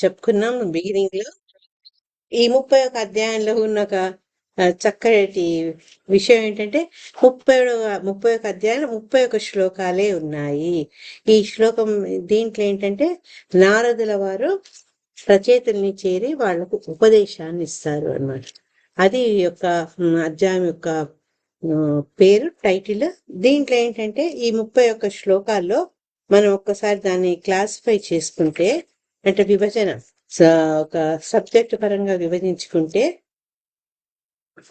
చెప్పుకున్నాం బిగినింగ్ లో. ఈ 31 అధ్యాయంలో ఉన్న ఒక చక్కటి విషయం ఏంటంటే 31 అధ్యాయంలో 31 శ్లోకాలే ఉన్నాయి. ఈ శ్లోకం దీంట్లో ఏంటంటే నారదుల వారు రచయితల్ని చేరి వాళ్లకు ఉపదేశాన్ని ఇస్తారు అన్నమాట. అది ఈ యొక్క అధ్యాయం యొక్క పేరు, టైటిల్. దీంట్లో ఏంటంటే ఈ 31 శ్లోకాల్లో మనం ఒక్కసారి దాన్ని క్లాసిఫై చేసుకుంటే, అంటే విభజన ఒక సబ్జెక్ట్ పరంగా విభజించుకుంటే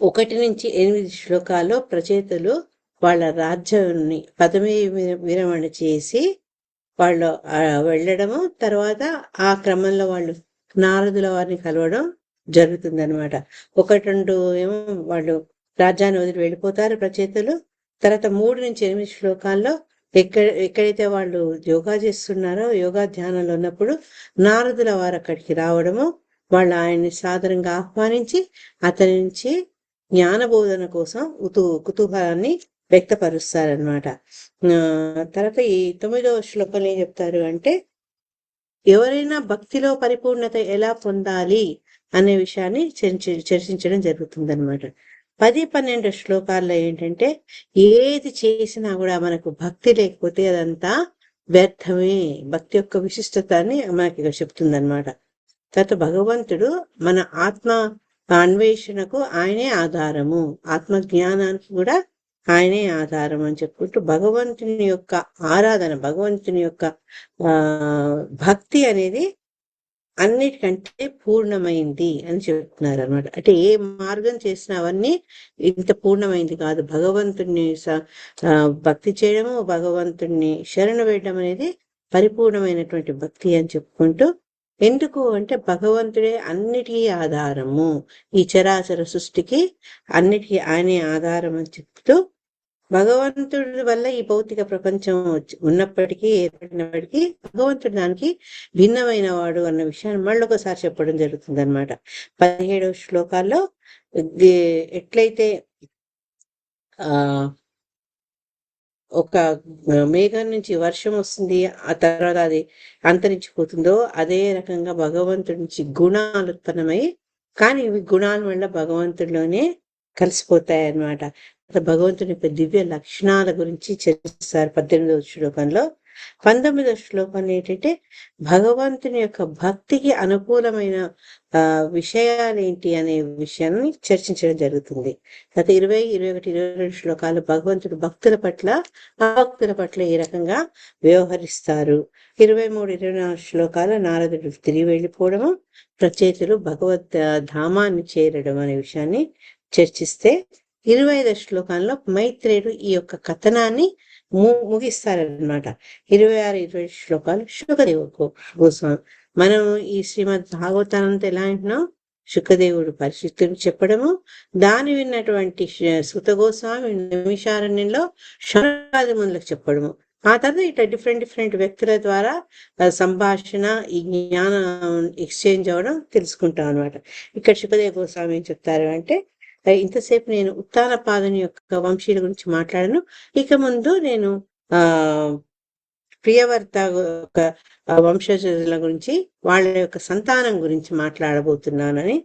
1 నుంచి 8 శ్లోకాల్లో రచయితలు వాళ్ళ రాజ్యాన్ని పదవీ విరమణ చేసి వాళ్ళు వెళ్ళడము, తర్వాత ఆ క్రమంలో వాళ్ళు నారదుల వారిని కలవడం జరుగుతుందన్నమాట. 1-2 ఏమో వాళ్ళు రాజ్యాన్ని వదిలి వెళ్ళిపోతారు రచయితలు. తర్వాత 3 నుంచి 8 శ్లోకాల్లో ఎక్కడైతే వాళ్ళు యోగా చేస్తున్నారో, యోగా ధ్యానంలో ఉన్నప్పుడు నారదుల వారు అక్కడికి రావడము, వాళ్ళు ఆయన్ని సాదరంగా ఆహ్వానించి అతని నుంచి జ్ఞానబోధన కోసం కుతూహలాన్ని వ్యక్తపరుస్తారనమాట. తర్వాత ఈ 9వ శ్లోకంలో ఏం చెప్తారు అంటే, ఎవరైనా భక్తిలో పరిపూర్ణత ఎలా పొందాలి అనే విషయాన్ని చర్చించడం జరుగుతుందన్నమాట. 10-12 శ్లోకాల్లో ఏంటంటే ఏది చేసినా కూడా మనకు భక్తి లేకపోతే అదంతా వ్యర్థమే, భక్తి యొక్క విశిష్టతని మనకి చెప్తుందన్నమాట. తర్వాత భగవంతుడు మన ఆత్మ అన్వేషణకు ఆయనే ఆధారము, ఆత్మ జ్ఞానానికి కూడా ఆయనే ఆధారం అని చెప్పుకుంటూ భగవంతుని యొక్క ఆరాధన, భగవంతుని యొక్క భక్తి అనేది అన్నిటికంటే పూర్ణమైంది అని చెప్తున్నారు అనమాట. అంటే ఏ మార్గం చేసినా అవన్నీ ఇంత పూర్ణమైంది కాదు. భగవంతుణ్ణి భక్తి చేయడము, భగవంతుణ్ణి శరణు వేయడం అనేది పరిపూర్ణమైనటువంటి భక్తి అని చెప్పుకుంటూ, ఎందుకు అంటే భగవంతుడే అన్నిటికీ ఆధారము, ఈ చరాచర సృష్టికి అన్నిటికీ ఆయనే ఆధారం అని చెప్తూ, భగవంతుడి వల్ల ఈ భౌతిక ప్రపంచం ఉన్నప్పటికీ ఏర్పడినప్పటికీ భగవంతుడు దానికి భిన్నమైన వాడు అన్న విషయాన్ని మళ్ళీ ఒకసారి చెప్పడం జరుగుతుంది అనమాట. 17వ శ్లోకాల్లో ఎట్లయితే ఒక మేఘం నుంచి వర్షం వస్తుంది, ఆ తర్వాత అది అంతరించిపోతుందో అదే రకంగా భగవంతుడి నుంచి గుణాలు ఉత్పన్నమై, కానీ ఇవి గుణాల వల్ల భగవంతుడిలోనే కలిసిపోతాయి అన్నమాట. భగవంతుని యొక్క దివ్య లక్షణాల గురించి చర్చిస్తారు 18వ శ్లోకంలో. 19వ శ్లోకంలో ఏంటంటే భగవంతుని యొక్క భక్తికి అనుకూలమైన విషయాలు ఏంటి అనే విషయాన్ని చర్చించడం జరుగుతుంది. గత 20, 21, 22 శ్లోకాలు భగవంతుడు భక్తుల పట్ల అభక్తుల పట్ల ఏ రకంగా వ్యవహరిస్తారు. 23, 24 శ్లోకాలు నారదుడు తిరిగి వెళ్ళిపోవడము, రచయితలు భగవద్ ధామాన్ని చేరడం అనే విషయాన్ని చర్చిస్తే, 25వ శ్లోకంలో మైత్రేయుడు ఈ యొక్క కథనాన్ని ముగిస్తారనమాట. 26, 27 శ్లోకాలు శుకదేవ గోస్వామి. మనం ఈ శ్రీమద్ భాగవతానంతా ఎలా అంటున్నాం, శుకదేవుడు పరిస్థితులు చెప్పడము, దాన్ని విన్నటువంటి సుత గోస్వామి నిమిషారణ్యంలో శౌనకాది మునులకు చెప్పడము, ఆ తర్వాత ఇట్లా డిఫరెంట్ వ్యక్తుల ద్వారా సంభాషణ, ఈ జ్ఞానం ఎక్స్చేంజ్ అవ్వడం తెలుసుకుంటాం అనమాట. ఇక్కడ శుకదేవ గోస్వామి ఏం చెప్తారు అంటే, ఇంతసేపు నేను ఉత్తానపాదుని యొక్క వంశీయుల గురించి మాట్లాడాను, ఇక ముందు నేను ప్రియవర్త వంశజుల గురించి, వాళ్ళ యొక్క సంతానం గురించి మాట్లాడబోతున్నానని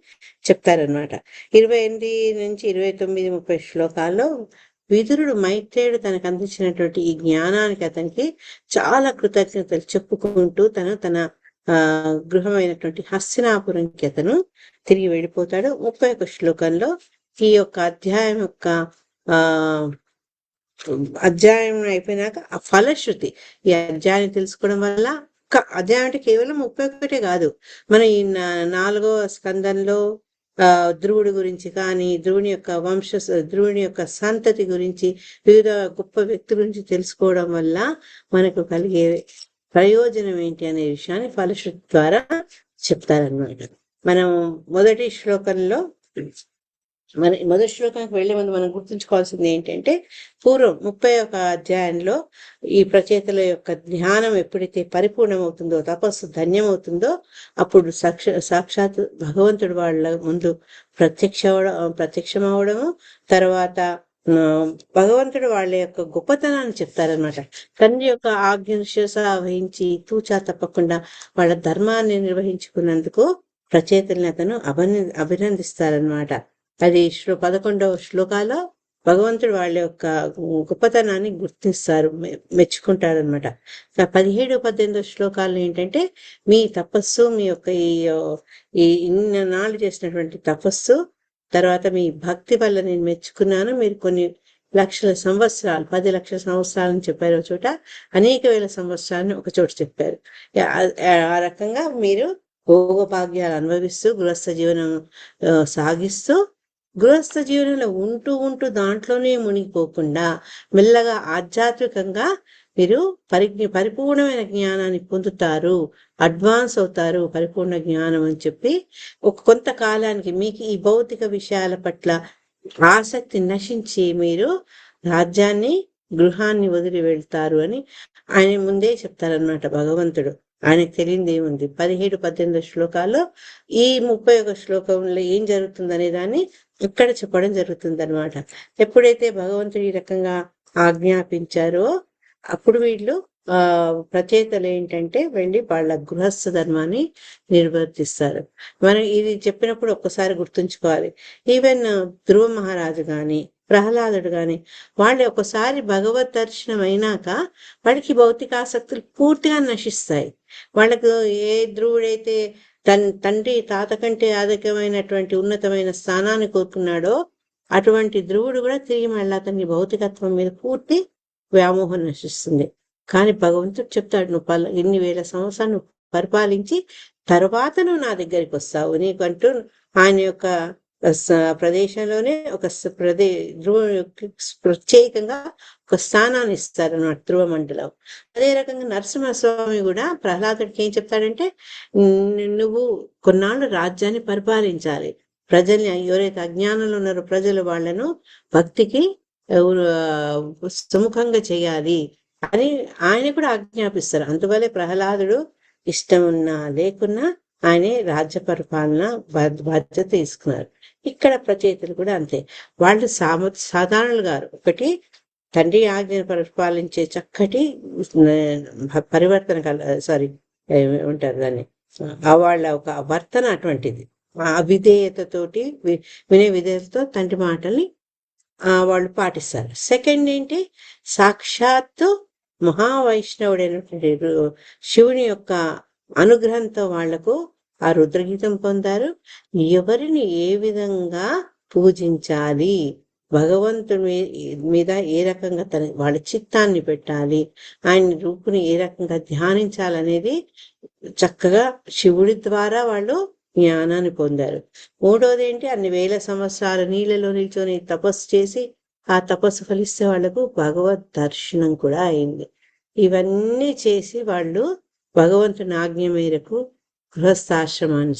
చెప్తారనమాట. 28 నుంచి 29, 30 శ్లోకాల్లో విదురుడు మైత్రేయుడు తనకు అందించినటువంటి ఈ జ్ఞానానికి అతనికి చాలా కృతజ్ఞతలు చెప్పుకుంటూ తన గృహమైనటువంటి హస్తినాపురంకి అతను తిరిగి వెళ్ళిపోతాడు. 31 శ్లోకంలో ఈ యొక్క అధ్యాయం యొక్క అధ్యాయం అయిపోయినాక ఆ ఫలశ్రుతి, ఈ అధ్యాయాన్ని తెలుసుకోవడం వల్ల అధ్యాయం అంటే కేవలం 31 కాదు, మన ఈ 4వ స్కందంలో ధ్రువుడి గురించి కానీ, ధ్రువుని యొక్క సంతతి గురించి, వివిధ గొప్ప వ్యక్తుల గురించి తెలుసుకోవడం వల్ల మనకు కలిగే ప్రయోజనం ఏంటి అనే విషయాన్ని ఫలశ్రుతి ద్వారా చెప్తారన్నమాట. మనం మొదటి శ్లోకానికి వెళ్లే ముందు మనం గుర్తుంచుకోవాల్సింది ఏంటంటే, పూర్వం 31 అధ్యాయంలో ఈ ప్రచేతల యొక్క ధ్యానం ఎప్పుడైతే పరిపూర్ణమవుతుందో, తపస్సు ధన్యమవుతుందో, అప్పుడు సాక్షాత్ భగవంతుడు వాళ్ళ ముందు ప్రత్యక్షమవడము, తర్వాత ఆ, భగవంతుడు వాళ్ళ యొక్క గొప్పతనాన్ని చెప్తారనమాట. తండ్రి యొక్క ఆజ్ఞను శిరస వహించి తూచా తప్పకుండా వాళ్ళ ధర్మాన్ని నిర్వహించుకున్నందుకు రచయితల్ని అతను అభినందిస్తారనమాట. అది 11వ శ్లోకాలో భగవంతుడు వాళ్ళ యొక్క గొప్పతనాన్ని గుర్తిస్తారు, మెచ్చుకుంటారనమాట. 17, 18 శ్లోకాలు ఏంటంటే మీ తపస్సు, మీ యొక్క ఈ ఇన్ని నాళ్ళు చేసినటువంటి తపస్సు, తర్వాత మీ భక్తి వల్ల నేను మెచ్చుకున్నాను. మీరు కొన్ని లక్షల సంవత్సరాలు, 10 లక్షల సంవత్సరాలని చెప్పారు ఒక చోట, అనేక వేల సంవత్సరాలని ఒక చోట చెప్పారు. ఆ రకంగా మీరు భోగభాగ్యాలు అనుభవిస్తూ గృహస్థ జీవనం సాగిస్తూ, గృహస్థ జీవనంలో ఉంటూ ఉంటూ దాంట్లోనే మునిగిపోకుండా మెల్లగా ఆధ్యాత్మికంగా మీరు పరిపూర్ణమైన జ్ఞానాన్ని పొందుతారు, అడ్వాన్స్ అవుతారు, పరిపూర్ణ జ్ఞానం అని చెప్పి కొంతకాలానికి మీకు ఈ భౌతిక విషయాల పట్ల ఆసక్తి నశించి మీరు రాజ్యాన్ని, గృహాన్ని వదిలి వెళ్తారు అని ఆయన ముందే చెప్తారనమాట భగవంతుడు. ఆయనకు తెలియంది ఏముంది? 17, 18 శ్లోకాల్లో ఈ 31 శ్లోకంలో ఏం జరుగుతుంది అనే దాన్ని ఇక్కడ చెప్పడం జరుగుతుంది అనమాట. ఎప్పుడైతే భగవంతుడు ఈ రకంగా ఆజ్ఞాపించారో అప్పుడు వీళ్ళు ప్రచేతలు ఏంటంటే వెళ్ళి వాళ్ళ గృహస్థ ధర్మాన్ని నిర్వర్తిస్తారు. మనం ఇది చెప్పినప్పుడు ఒక్కసారి గుర్తుంచుకోవాలి. ఈవెన్ ధ్రువ మహారాజు కానీ, ప్రహ్లాదుడు కానీ, వాళ్ళు ఒకసారి భగవద్ దర్శనం అయినాక వాడికి భౌతికాసక్తులు పూర్తిగా నశిస్తాయి. వాళ్ళకు ఏ ధ్రువుడైతే తండ్రి తాత కంటే అధికమైనటువంటి ఉన్నతమైన స్థానాన్ని కోరుకున్నాడో అటువంటి ధ్రువుడు కూడా తిరిగి మళ్ళీ అతని భౌతికత్వం మీద పూర్తి వ్యామోహం నశిస్తుంది. కానీ భగవంతుడు చెప్తాడు, నువ్వు ఇన్ని వేల సంవత్సరాలు నువ్వు పరిపాలించి తర్వాత నువ్వు నా దగ్గరికి వస్తావు. నీకంటూ ఆయన యొక్క ప్రదేశంలోనే ఒక ప్రత్యేకంగా ఒక స్థానాన్ని ఇస్తారన్నమాట ధ్రువ మండలం. అదే రకంగా నరసింహస్వామి కూడా ప్రహ్లాదుడికి ఏం చెప్తాడంటే, నువ్వు కొన్నాళ్ళు రాజ్యాన్ని పరిపాలించాలి, ప్రజల్ని ఎవరైతే అజ్ఞానంలో ఉన్నారో ప్రజలు వాళ్ళను భక్తికి సుముఖంగా చేయాలి అని ఆయన కూడా ఆజ్ఞాపిస్తారు. అందువల్లే ప్రహ్లాదుడు ఇష్టం ఉన్నా లేకున్నా ఆయనే రాజ్య పరిపాలన బాధ్యత తీసుకున్నారు. ఇక్కడ ప్రచేతలు కూడా అంతే. వాళ్ళు సాధారణులుగా ఒకటి తండ్రి ఆజ్ఞను పరిపాలించే చక్కటి పరివర్తన ఉంటారు దాన్ని, వాళ్ళ ఒక వర్తన అటువంటిది. అవిధేయతతోటి, వినయ విధేయతతో తండ్రి మాటల్ని వాళ్ళు పాటిస్తారు. సెకండ్ ఏంటి, సాక్షాత్తు మహావైష్ణవుడైనటువంటి శివుని యొక్క అనుగ్రహంతో వాళ్లకు ఆ రుద్రగీతం పొందారు. ఎవరిని ఏ విధంగా పూజించాలి, భగవంతుని మీద ఏ రకంగా వాళ్ళ చిత్తాన్ని పెట్టాలి, ఆయన రూపుని ఏ రకంగా ధ్యానించాలనేది చక్కగా శివుడి ద్వారా వాళ్ళు జ్ఞానాన్ని పొందారు. మూడోది ఏంటి, అన్ని వేల సంవత్సరాల నీళ్ళలో నిల్చొని తపస్సు చేసి ఆ తపస్సు ఫలిస్తే వాళ్లకు భగవద్ దర్శనం కూడా అయింది. ఇవన్నీ చేసి వాళ్ళు భగవంతుని ఆజ్ఞ మేరకు గృహస్థాశ్రమాన్ని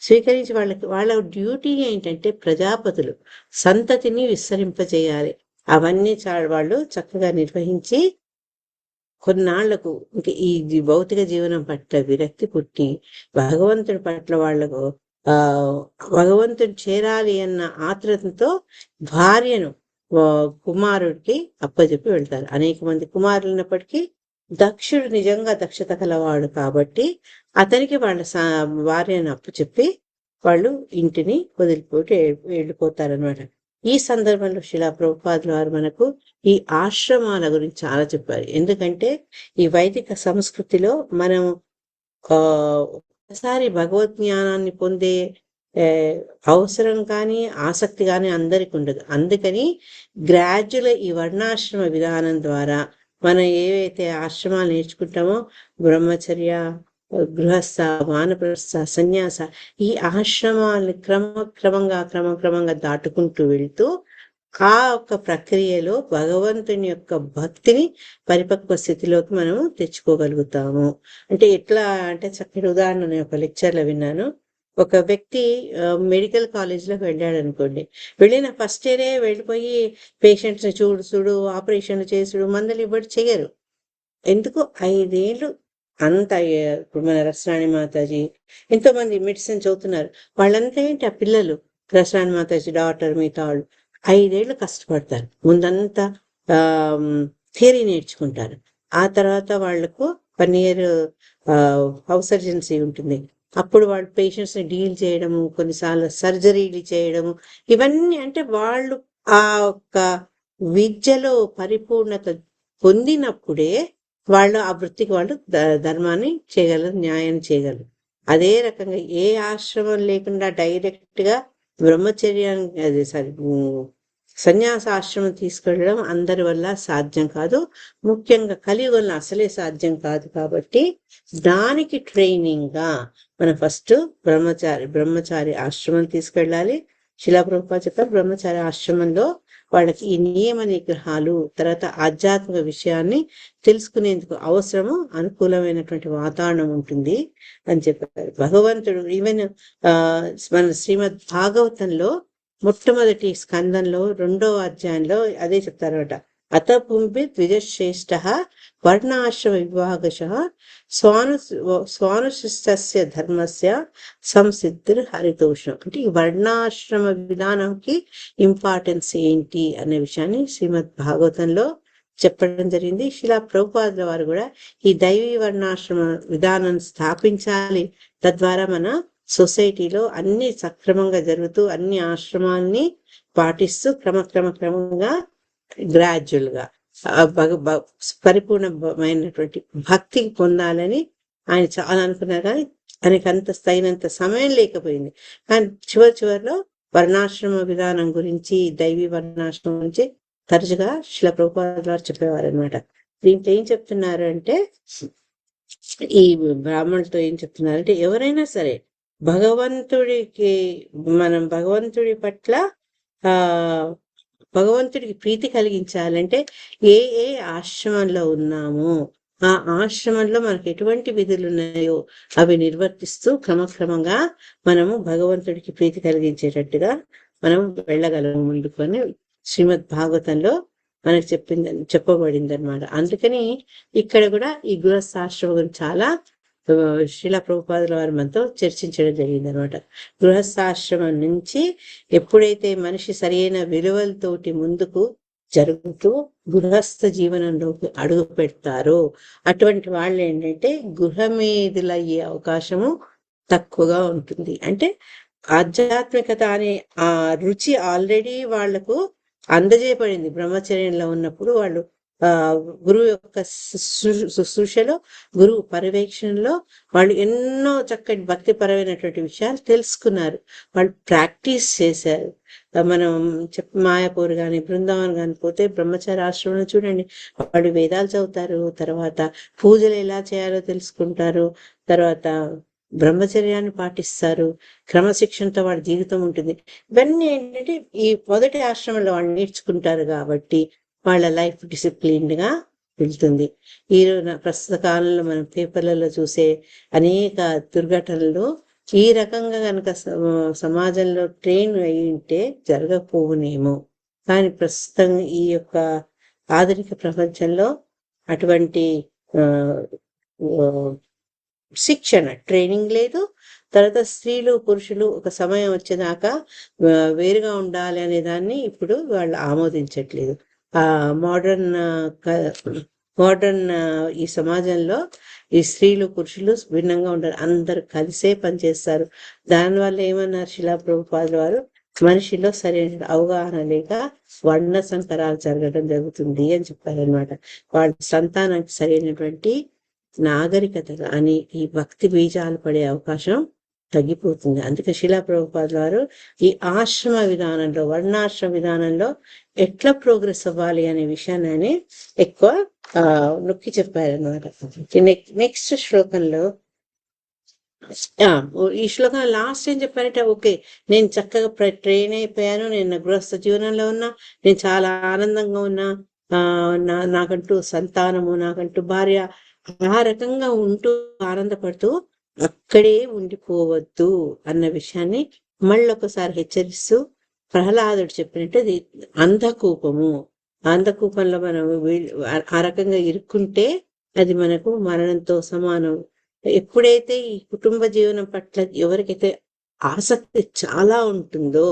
స్వీకరించి వాళ్ళ డ్యూటీ ఏంటంటే ప్రజాపతులు సంతతిని విస్తరింపజేయాలి. అవన్నీ వాళ్ళు చక్కగా నిర్వహించి కొన్నాళ్లకు ఇంక ఈ భౌతిక జీవనం పట్ల విరక్తి పుట్టి భగవంతుడి పట్ల వాళ్లకు భగవంతుడు చేరాలి అన్న ఆత్రతతో భార్యను కుమారుడికి అప్పచెప్పి వెళ్తారు. అనేక మంది కుమారులు ఉన్నప్పటికీ దక్షుడు నిజంగా దక్షత కలవాడు కాబట్టి అతనికి వాళ్ళ భార్యను అప్పచెప్పి వాళ్ళు ఇంటిని వదిలిపోయి వెళ్ళిపోతారనమాట. ఈ సందర్భంలో శిలా ప్రభుపాదుల వారు మనకు ఈ ఆశ్రమాల గురించి చాలా చెప్పారు. ఎందుకంటే ఈ వైదిక సంస్కృతిలో మనం ఒకసారి భగవద్ జ్ఞానాన్ని పొందే అవసరం కానీ ఆసక్తి కానీ అందరికి ఉండదు. అందుకని గ్రాడ్యువల్ ఈ వర్ణాశ్రమ విధానం ద్వారా మనం ఏవైతే ఆశ్రమాలు నేర్చుకుంటామో బ్రహ్మచర్య, గృహస్థ, వానప్రస్థ, సన్యాస, ఈ ఆశ్రమాలను క్రమంగా దాటుకుంటూ వెళ్తూ ఆ ఒక ప్రక్రియలో భగవంతుని యొక్క భక్తిని పరిపక్వ స్థితిలోకి మనము తెచ్చుకోగలుగుతాము. అంటే ఎట్లా అంటే చక్కటి ఉదాహరణ నేను ఒక లెక్చర్లో విన్నాను. ఒక వ్యక్తి మెడికల్ కాలేజ్లోకి వెళ్ళాడు అనుకోండి, వెళ్ళిన ఫస్ట్ ఇయరే వెళ్ళిపోయి పేషెంట్స్ని చూడు ఆపరేషన్లు చేసుడు మందులు ఇవ్వడు చేయరు. ఎందుకు? 5 ఏళ్ళు అంత ఇప్పుడు మన రసరాణి మాతాజీ ఎంతోమంది మెడిసిన్ చదువుతున్నారు. వాళ్ళంతా ఏంటి ఆ పిల్లలు, రసరాణి మాతాజీ డాక్టర్, మిగతా వాళ్ళు 5 ఏళ్ళు కష్టపడతారు. ముందంతా థియరీ నేర్చుకుంటారు. ఆ తర్వాత వాళ్లకు 1 ఇయర్ హౌస్ సర్జన్సీ ఉంటుంది. అప్పుడు వాళ్ళు పేషెంట్స్ని డీల్ చేయడము, కొన్నిసార్లు సర్జరీలు చేయడము, ఇవన్నీ అంటే వాళ్ళు ఆ ఒక్క విద్యలో పరిపూర్ణత పొందినప్పుడే వాళ్ళు ఆ వృత్తికి వాళ్ళు ధర్మాన్ని చేయగలరు, న్యాయం చేయగలరు. అదే రకంగా ఏ ఆశ్రమం లేకుండా డైరెక్ట్గా బ్రహ్మచర్యాన్ని అది సన్యాస ఆశ్రమం తీసుకెళ్ళడం అందరి వల్ల సాధ్యం కాదు. ముఖ్యంగా కలియుగంలో అసలే సాధ్యం కాదు. కాబట్టి దానికి ట్రైనింగ్గా మనం ఫస్ట్ బ్రహ్మచారి ఆశ్రమం తీసుకెళ్ళాలి. శిలా ప్రభుపాద చెప్పారు, బ్రహ్మచారి ఆశ్రమంలో వాళ్ళకి ఈ నియమ నిగ్రహాలు, తర్వాత ఆధ్యాత్మిక విషయాన్ని తెలుసుకునేందుకు అవసరము అనుకూలమైనటువంటి వాతావరణం ఉంటుంది అని చెప్పారు భగవంతుడు. ఈవెన్ మన శ్రీమద్ భాగవతంలో మొట్టమొదటి స్కందంలో 2వ అధ్యాయంలో అదే చెప్తారన్నమాట. అత పుంపి ద్విజశ్రేష్ఠ వర్ణాశ్రమ విభాగశ స్వానుశిష్టస్య ధర్మస్య సంసిద్ధిర్ హరితోషం. అంటే ఈ వర్ణాశ్రమ విధానంకి ఇంపార్టెన్స్ ఏంటి అనే విషయాన్ని శ్రీమద్ భాగవతంలో చెప్పడం జరిగింది. శిలా ప్రభుపాదుల వారు కూడా ఈ దైవీ వర్ణాశ్రమ విధానం స్థాపించాలి, తద్వారా మన సొసైటీలో అన్ని సక్రమంగా జరుగుతూ అన్ని ఆశ్రమాన్ని పాటిస్తూ క్రమంగా గ్రాడ్యువల్గా పరిపూర్ణమైనటువంటి భక్తికి పొందాలని ఆయన చాలా అనుకున్నారు. కానీ ఆయనకు అంత తగినంత సమయం లేకపోయింది. కానీ చివరిలో వర్ణాశ్రమ విధానం గురించి, దైవీ వర్ణాశ్రమం గురించి తరచుగా శిల ప్రభుపాదుల వారు చెప్పేవారు అనమాట. దీంట్లో ఏం చెప్తున్నారు అంటే, ఈ బ్రాహ్మణులతో ఏం చెప్తున్నారంటే, ఎవరైనా సరే మనం భగవంతుడి పట్ల భగవంతుడికి ప్రీతి కలిగించాలంటే ఏ ఏ ఆశ్రమంలో ఉన్నామో ఆ ఆశ్రమంలో మనకు ఎటువంటి విధులు ఉన్నాయో అవి నిర్వర్తిస్తూ క్రమంగా మనము భగవంతుడికి ప్రీతి కలిగించేటట్టుగా మనం వెళ్ళగలము ముందుకు అని శ్రీమద్ భాగవతంలో మనకు చెప్పబడింది అనమాట. అందుకని ఇక్కడ కూడా ఈ గృహస్థాశ్రమం గురించి చాలా శ్రీలా ప్రభుపాదుల వారు మనతో చర్చించడం జరిగింది అనమాట. గృహస్థాశ్రమం నుంచి ఎప్పుడైతే మనిషి సరైన విలువలతోటి ముందుకు జరుగుతూ గృహస్థ జీవనంలోకి అడుగు పెడతారో అటువంటి వాళ్ళు ఏంటంటే గృహమేధులయ్యే అవకాశము తక్కువగా ఉంటుంది. అంటే ఆధ్యాత్మికత అనే ఆ రుచి ఆల్రెడీ వాళ్లకు అందజేయబడింది. బ్రహ్మచర్యంలో ఉన్నప్పుడు వాళ్ళు గురువు యొక్క శుశ్రూషలో, గురువు పర్యవేక్షణలో వాళ్ళు ఎన్నో చక్కటి భక్తిపరమైనటువంటి విషయాలు తెలుసుకున్నారు, వాళ్ళు ప్రాక్టీస్ చేశారు. మనం మాయాపూర్ కానీ బృందావన్ కానీ పోతే బ్రహ్మచారి ఆశ్రమంలో చూడండి, వాళ్ళు వేదాలు చదువుతారు, తర్వాత పూజలు ఎలా చేయాలో తెలుసుకుంటారు, తర్వాత బ్రహ్మచర్యాన్ని పాటిస్తారు, క్రమశిక్షణతో వాళ్ళ జీవితం ఉంటుంది. ఇవన్నీ ఏంటంటే ఈ మొదటి ఆశ్రమంలో వాళ్ళు నేర్చుకుంటారు కాబట్టి వాళ్ళ లైఫ్ డిసిప్లిన్డ్గా వెళ్తుంది. ప్రస్తుత కాలంలో మనం పేపర్లలో చూసే అనేక దుర్ఘటనలు ఈ రకంగా కనుక సమాజంలో ట్రైన్ అయి ఉంటే జరగకపోవునేమో. కానీ ప్రస్తుతం ఈ యొక్క ఆధునిక ప్రపంచంలో అటువంటి శిక్షణ, ట్రైనింగ్ లేదు. తర్వాత స్త్రీలు పురుషులు ఒక సమయం వచ్చేదాకా వేరుగా ఉండాలి అనే దాన్ని ఇప్పుడు వాళ్ళు ఆమోదించట్లేదు. మోడర్న్ ఈ సమాజంలో ఈ స్త్రీలు పురుషులు భిన్నంగా ఉంటారు, అందరు కలిసే పనిచేస్తారు. దానివల్ల ఏమన్నారు శిలా ప్రభుపాదుల వారు, మనిషిలో సరైన అవగాహన లేక వర్ణ సంకరాలు జరగడం జరుగుతుంది అని చెప్పారనమాట. వాళ్ళ సంతానానికి సరైనటువంటి నాగరికత అని ఈ భక్తి బీజాలు పడే అవకాశం తగ్గిపోతుంది. అందుకే శిలా ప్రభుపాదుల వారు ఈ ఆశ్రమ విధానంలో, వర్ణాశ్రమ విధానంలో ఎట్లా ప్రోగ్రెస్ అవ్వాలి అనే విషయాన్ని ఎక్కువ నొక్కి చెప్పారనమాట. నెక్స్ట్ శ్లోకంలో ఈ శ్లోకంలో లాస్ట్ ఏం చెప్పారంటే, ఓకే నేను చక్కగా ట్రైన్ అయిపోయాను, నేను గృహస్థ జీవనంలో ఉన్నా, నేను చాలా ఆనందంగా ఉన్నా, నాకంటూ సంతానము, నాకంటూ భార్య, ఆ రకంగా ఉంటూ ఆనందపడుతూ అక్కడే ఉండిపోవద్దు అన్న విషయాన్ని మళ్ళొకసారి హెచ్చరిస్తూ, ప్రహ్లాదుడు చెప్పినట్టు అది అంధకూపము, అంధకూపంలో మనం ఆ రకంగా ఇరుక్కుంటే అది మనకు మరణంతో సమానం. ఎప్పుడైతే ఈ కుటుంబ జీవనం పట్ల ఎవరికైతే ఆసక్తి చాలా ఉంటుందో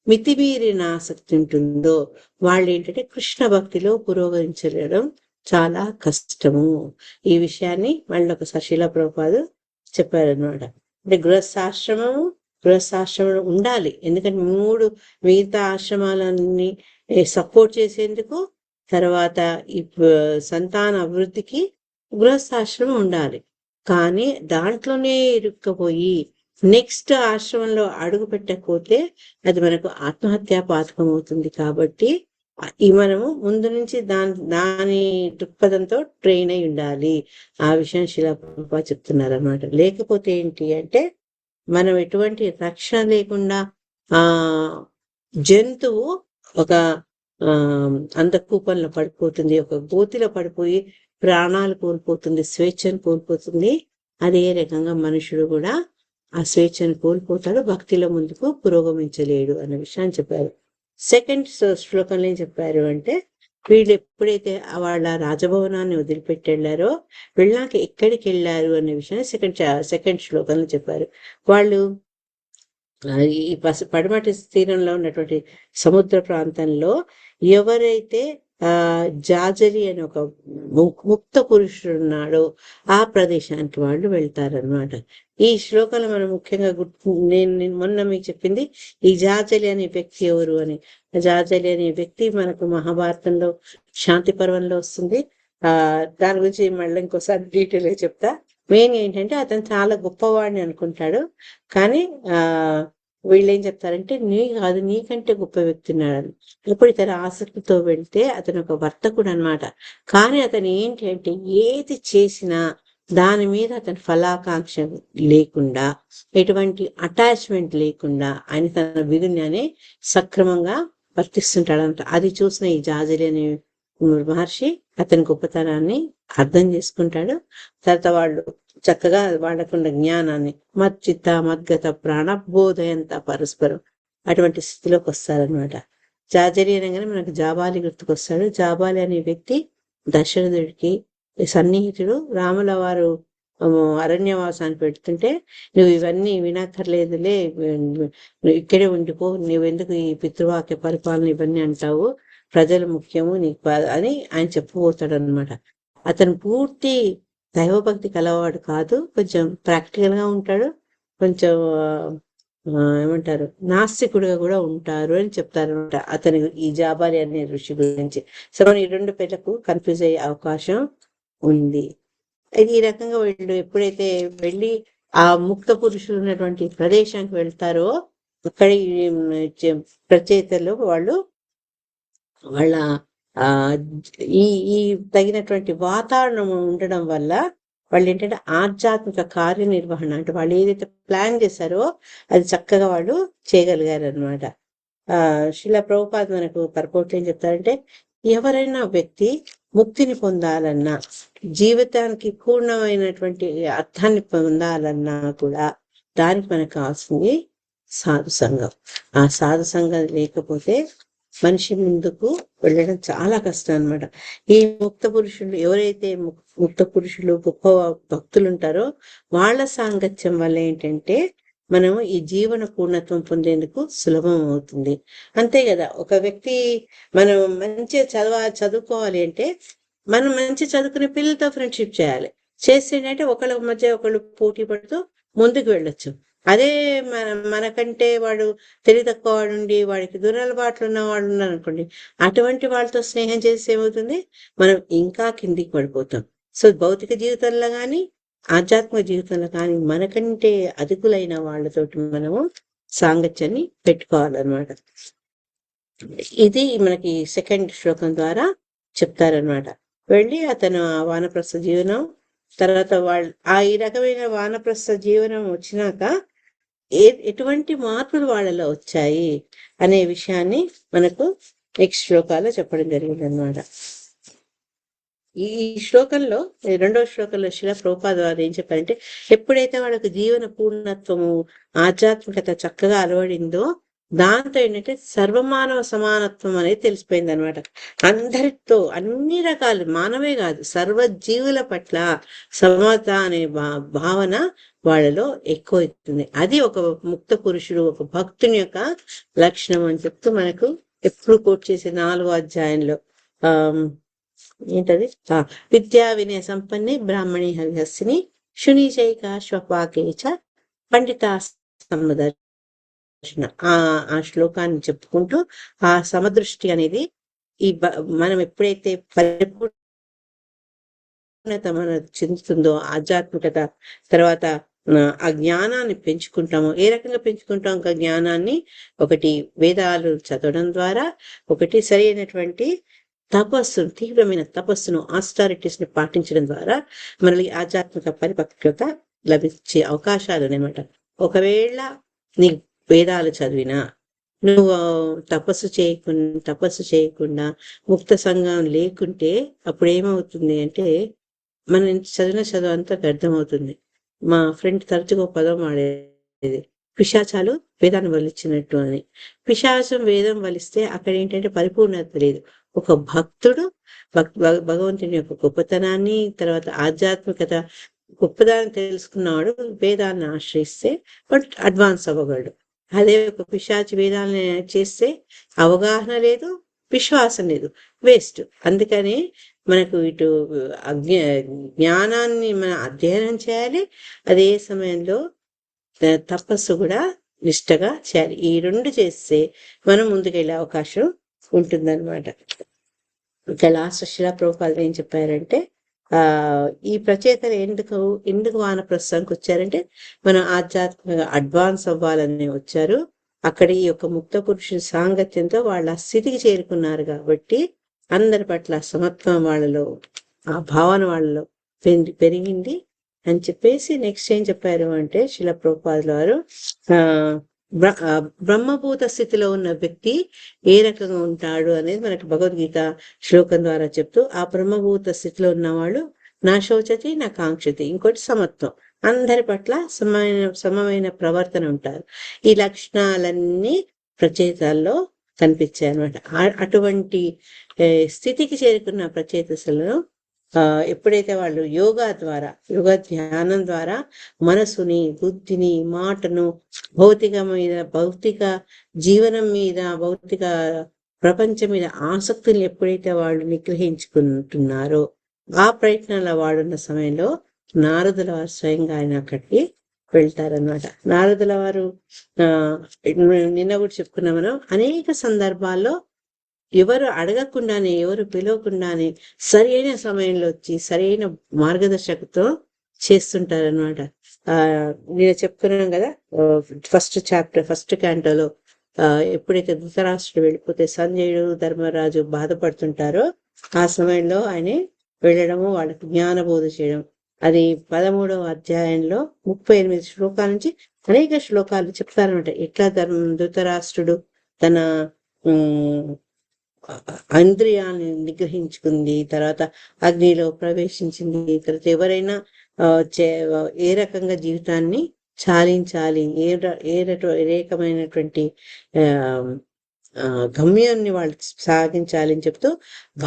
మితిమీరిన ఆసక్తి ఉంటుందో వాళ్ళు ఏంటంటే కృష్ణ భక్తిలో పురోగమించడం చాలా కష్టము. ఈ విషయాన్ని మళ్ళీ ఒకసారి శీల ప్రభుపాదు చెప్పారనమాట. అంటే గృహస్థాశ్రమం ఉండాలి. ఎందుకంటే 3 మిగతా ఆశ్రమాలన్నీ సపోర్ట్ చేసేందుకు, తర్వాత ఈ సంతాన అభివృద్ధికి గృహస్థాశ్రమం ఉండాలి. కానీ దాంట్లోనే ఇరుక్కపోయి నెక్స్ట్ ఆశ్రమంలో అడుగు పెట్టకపోతే అది మనకు ఆత్మహత్యా పాతకం అవుతుంది. కాబట్టి ఈ మనము ముందు నుంచి దాని దృక్పథంతో ట్రైన్ అయి ఉండాలి. ఆ విషయం శిలా ప్రభుపాద చెప్తున్నారన్నమాట. లేకపోతే ఏంటి అంటే మనం ఎటువంటి రక్షణ లేకుండా ఆ జంతువు ఒక అంధకూపంలో పడిపోతుంది, ఒక గోతిలో పడిపోయి ప్రాణాలు కోల్పోతుంది, స్వేచ్ఛను కోల్పోతుంది. అదే రకంగా మనుషుడు కూడా ఆ స్వేచ్ఛను కోల్పోతాడు, భక్తిలో ముందుకు పురోగమించలేడు అనే విషయాన్ని చెప్పారు. సెకండ్ శ్లోకంలో ఏం చెప్పారు అంటే, వీళ్ళు ఎప్పుడైతే వాళ్ళ రాజభవనాన్ని వదిలిపెట్టి వెళ్ళారో వెళ్ళాక ఎక్కడికి వెళ్ళారు అనే విషయాన్ని సెకండ్ శ్లోకంలో చెప్పారు. వాళ్ళు ఈ పడమటి తీరంలో ఉన్నటువంటి సముద్ర ప్రాంతంలో ఎవరైతే జాజరి అని ఒక ముక్త పురుషుడు ఉన్నాడో ఆ ప్రదేశానికి వాళ్ళు వెళ్తారనమాట. ఈ శ్లోకంలో మనం ముఖ్యంగా నేను మొన్న మీకు చెప్పింది ఈ జాజలి అనే వ్యక్తి ఎవరు అని. జాజలి అనే వ్యక్తి మనకు మహాభారతంలో శాంతి పర్వంలో వస్తుంది. దాని గురించి మళ్ళీ ఇంకోసారి డీటెయిల్గా చెప్తా. మెయిన్ ఏంటంటే అతను చాలా గొప్పవాడిని అనుకుంటాడు, కానీ వీళ్ళు ఏం చెప్తారంటే నీ కాదు, నీకంటే గొప్ప వ్యక్తి ఉన్నాడని. ఇప్పుడు ఇతర ఆసక్తితో వెళ్తే అతను ఒక వర్తకుడు అనమాట. కానీ అతను ఏంటి అంటే ఏది చేసినా దాని మీద అతని ఫలాకాంక్ష లేకుండా, ఎటువంటి అటాచ్మెంట్ లేకుండా ఆయన తన విధుని సక్రమంగా వర్తిస్తుంటాడంట. అది చూసిన ఈ జాజలి అనే మహర్షి అతని గొప్పతనాన్ని అర్థం చేసుకుంటాడు. తర్వాత వాళ్ళు చక్కగా వాళ్ళకున్న జ్ఞానాన్ని మచ్చిత్త మద్గత ప్రాణబోధయంత పరస్పరం అటువంటి స్థితిలోకి వస్తారనమాట. జాజరి అనగానే మనకు జాబాలి గుర్తుకొస్తాడు. జాబాలి అనే వ్యక్తి దశరథుడికి సన్నిహితుడు. రాముల వారు అరణ్యవాసాన్ని పెడుతుంటే నువ్వు ఇవన్నీ వినక్కర్లేదులే, ఇక్కడే ఉండిపో, నువ్వెందుకు ఈ పితృవాక్య పరిపాలన ఇవన్నీ అంటావు, ప్రజలు ముఖ్యము నీకు అని ఆయన చెప్పబోతాడు అనమాట. అతను పూర్తి దైవభక్తి కలవాడు కాదు, కొంచెం ప్రాక్టికల్గా ఉంటాడు, కొంచెం ఏమంటారు నాస్తికుడుగా కూడా ఉంటారు అని చెప్తారనమాట అతని ఈ జాబాలి అనే ఋషి గురించి. సో మనం ఈ 2 పేర్లకు కన్ఫ్యూజ్ అయ్యే అవకాశం ఉంది. ఈ రకంగా వీళ్ళు ఎప్పుడైతే వెళ్ళి ఆ ముక్త పురుషులు ఉన్నటువంటి ప్రదేశానికి వెళ్తారో అక్కడ ప్రచేతల్లో వాళ్ళ ఈ ఈ తగినటువంటి వాతావరణం ఉండడం వల్ల వాళ్ళు ఏంటంటే ఆధ్యాత్మిక కార్యనిర్వహణ అంటే వాళ్ళు ఏదైతే ప్లాన్ చేశారో అది చక్కగా వాళ్ళు చేయగలిగారు అనమాట. శిలా ప్రభుపాద మనకు పర్పోర్ట్ ఏం చెప్తారంటే, ఎవరైనా వ్యక్తి ముక్తిని పొందాలన్నా, జీవితానికి పూర్ణమైనటువంటి అర్థాన్ని పొందాలన్నా కూడా దానికి మనకు కావాల్సింది సాధు సంఘం. ఆ సాధు సంఘం లేకపోతే మనిషి ముందుకు వెళ్ళడం చాలా కష్టం అనమాట. ఈ ముక్త పురుషులు ఎవరైతే ముక్త పురుషులు గొప్ప భక్తులు ఉంటారో వాళ్ళ సాంగత్యం వల్ల ఏంటంటే మనము ఈ జీవన పూర్ణత్వం పొందేందుకు సులభం అవుతుంది. అంతే కదా, ఒక వ్యక్తి మనం మంచిగా చదువుకోవాలి అంటే మనం మంచి చదువుకునే పిల్లలతో ఫ్రెండ్షిప్ చేయాలి. చేస్తేంటంటే ఒకళ్ళ మధ్య ఒకళ్ళు పోటీ పడుతూ ముందుకు వెళ్ళొచ్చు. అదే మనకంటే వాడు తెలివి తక్కువ వాడు ఉండి వాడికి దురలవాట్లు ఉన్న వాళ్ళు ఉన్నారు అనుకోండి, అటువంటి వాళ్ళతో స్నేహం చేస్తే ఏమవుతుంది, మనం ఇంకా కిందికి పడిపోతాం. సో భౌతిక జీవితంలో కానీ ఆధ్యాత్మిక జీవితంలో కానీ మనకంటే అధికులైన వాళ్ళతోటి మనము సాంగత్యాన్ని పెట్టుకోవాలన్నమాట. ఇది మనకి సెకండ్ శ్లోకం ద్వారా చెప్తారనమాట. వెళ్ళి అతను వానప్రస్థ జీవనం తర్వాత ఈ రకమైన వానప్రస్థ జీవనం వచ్చినాక ఎటువంటి మార్పులు వాళ్ళలో వచ్చాయి అనే విషయాన్ని మనకు నెక్స్ట్ శ్లోకాల్లో చెప్పడం జరిగింది అనమాట. ఈ శ్లోకంలో 2వ శ్లోకంలో శిలా ప్రభుపాద వారు ఏం చెప్పారంటే, ఎప్పుడైతే వాళ్ళకు జీవన పూర్ణత్వము ఆధ్యాత్మికత చక్కగా అలవడిందో దాంతో ఏంటంటే సర్వమానవ సమానత్వం అనేది తెలిసిపోయింది అనమాట. అందరితో అన్ని రకాలు మానవే కాదు సర్వజీవుల పట్ల సమత అనే భావన వాళ్ళలో ఎక్కువ అవుతుంది. అది ఒక ముక్త పురుషుడు, ఒక భక్తుని యొక్క లక్షణం అని చెప్తూ మనకు ఎప్పుడు కోట్ చేసే 4వ అధ్యాయంలో ఆ ఏంటది విద్యా వినయ సంపన్నే బ్రాహ్మణి హరిహస్సిని శునీచైక శ్వపాకేచ పండిత సమదర్శన ఆ శ్లోకాన్ని చెప్పుకుంటూ ఆ సమదృష్టి అనేది మనం ఎప్పుడైతే పరిపూర్ణత మన చెందుతుందో ఆధ్యాత్మికత, తర్వాత ఆ జ్ఞానాన్ని పెంచుకుంటాము. ఏ రకంగా పెంచుకుంటాం? ఒక జ్ఞానాన్ని ఒకటి వేదాలు చదవడం ద్వారా, ఒకటి సరి అయినటువంటి తపస్సును, తీవ్రమైన తపస్సును, ఆస్టారిటీస్ ని పాటించడం ద్వారా మనకి ఆధ్యాత్మిక పరిపక్వత లభించే అవకాశాలు అనమాట. ఒకవేళ నీ వేదాలు చదివినా నువ్వు తపస్సు చేయకుండా ముక్త సంఘం లేకుంటే అప్పుడు ఏమవుతుంది అంటే మనం చదివిన చదువు అంతా అర్థమవుతుంది. మా ఫ్రెండ్ తరచుగా పదం వాడేది, పిశాచాలు వేదాన్ని వలిచ్చినట్టు అని. పిశాచం వేదం వలిస్తే అక్కడ ఏంటంటే పరిపూర్ణత లేదు. ఒక భక్తుడు భగవంతుని యొక్క గొప్పతనాన్ని, తర్వాత ఆధ్యాత్మికత గొప్పదాన్ని తెలుసుకున్నవాడు వేదాన్ని ఆశ్రయిస్తే బట్ అడ్వాన్స్ అవ్వగలడు. అదే ఒక పిశాచి వేదాన్ని చేస్తే అవగాహన లేదు, విశ్వాసం లేదు, వేస్ట్. అందుకని మనకు ఇటు జ్ఞానాన్ని మనం అధ్యయనం చేయాలి, అదే సమయంలో తపస్సు కూడా నిష్టగా చేయాలి. ఈ 2 చేస్తే మనం ముందుకెళ్ళే అవకాశం ఉంటుందన్నమాట. ఇక లాస్ట్ శిలా ప్రభుపాదులు ఏం చెప్పారంటే ఈ ప్రచేతలు ఎందుకు వానప్రస్థానికి వచ్చారంటే మనం ఆధ్యాత్మికంగా అడ్వాన్స్ అవ్వాలని వచ్చారు. అక్కడ ఈ యొక్క ముక్త పురుషుని సాంగత్యంతో వాళ్ళ స్థితికి చేరుకున్నారు కాబట్టి అందరి పట్ల సమత్వం వాళ్ళలో, ఆ భావన వాళ్ళలో పెరిగింది అని చెప్పేసి నెక్స్ట్ ఏం చెప్పారు అంటే శిలా ప్రభుపాదుల వారు బ్రహ్మభూత స్థితిలో ఉన్న వ్యక్తి ఏ రకంగా ఉంటాడు అనేది మనకి భగవద్గీత శ్లోకం ద్వారా చెప్తూ, ఆ బ్రహ్మభూత స్థితిలో ఉన్నవాళ్ళు నా శోచతి నా కాంక్షతి, ఇంకోటి సమత్వం, అందరి పట్ల సమమైన ప్రవర్తన ఉంటారు. ఈ లక్షణాలన్నీ ప్రచేతాల్లో కనిపించాయి అనమాట. అటువంటి స్థితికి చేరుకున్న ప్రచేతసులను ఎప్పుడైతే వాళ్ళు యోగా ధ్యానం ద్వారా మనసుని, బుద్ధిని, మాటను భౌతిక జీవనం మీద, భౌతిక ప్రపంచం మీద ఆసక్తిని ఎప్పుడైతే వాళ్ళు నిగ్రహించుకుంటున్నారో ఆ ప్రయత్నాల వాడున్న సమయంలో నారదుల వారు స్వయంగా ఆయన అక్కడికి వెళ్తారనమాట. నారదుల వారు నిన్న కూడా చెప్పుకున్నాం మనం, అనేక సందర్భాల్లో ఎవరు అడగకుండానే, ఎవరు పిలవకుండానే సరి అయిన సమయంలో వచ్చి సరైన మార్గదర్శకత్వం చేస్తుంటారనమాట. నేను చెప్తున్నాను కదా, ఫస్ట్ క్యాంటోలో ఎప్పుడైతే ధృతరాష్ట్రుడు వెళ్ళిపోతే సంజయుడు, ధర్మరాజు బాధపడుతుంటారో ఆ సమయంలో ఆయన వెళ్ళడము, వాళ్ళకి జ్ఞానబోధ చేయడం. అది 13వ అధ్యాయంలో 38 శ్లోకాల నుంచి అనేక శ్లోకాలు చెప్తారనమాట. ఎట్లా ధృతరాష్ట్రుడు తన ఇంద్రియాన్ని నిగ్రహించుకుంది, తర్వాత అగ్నిలో ప్రవేశించింది, తర్వాత ఎవరైనా ఏ రకంగా జీవితాన్ని చాలించాలి, ఏ రకమైనటువంటి గమ్యాన్ని వాళ్ళు సాగించాలి అని చెప్తూ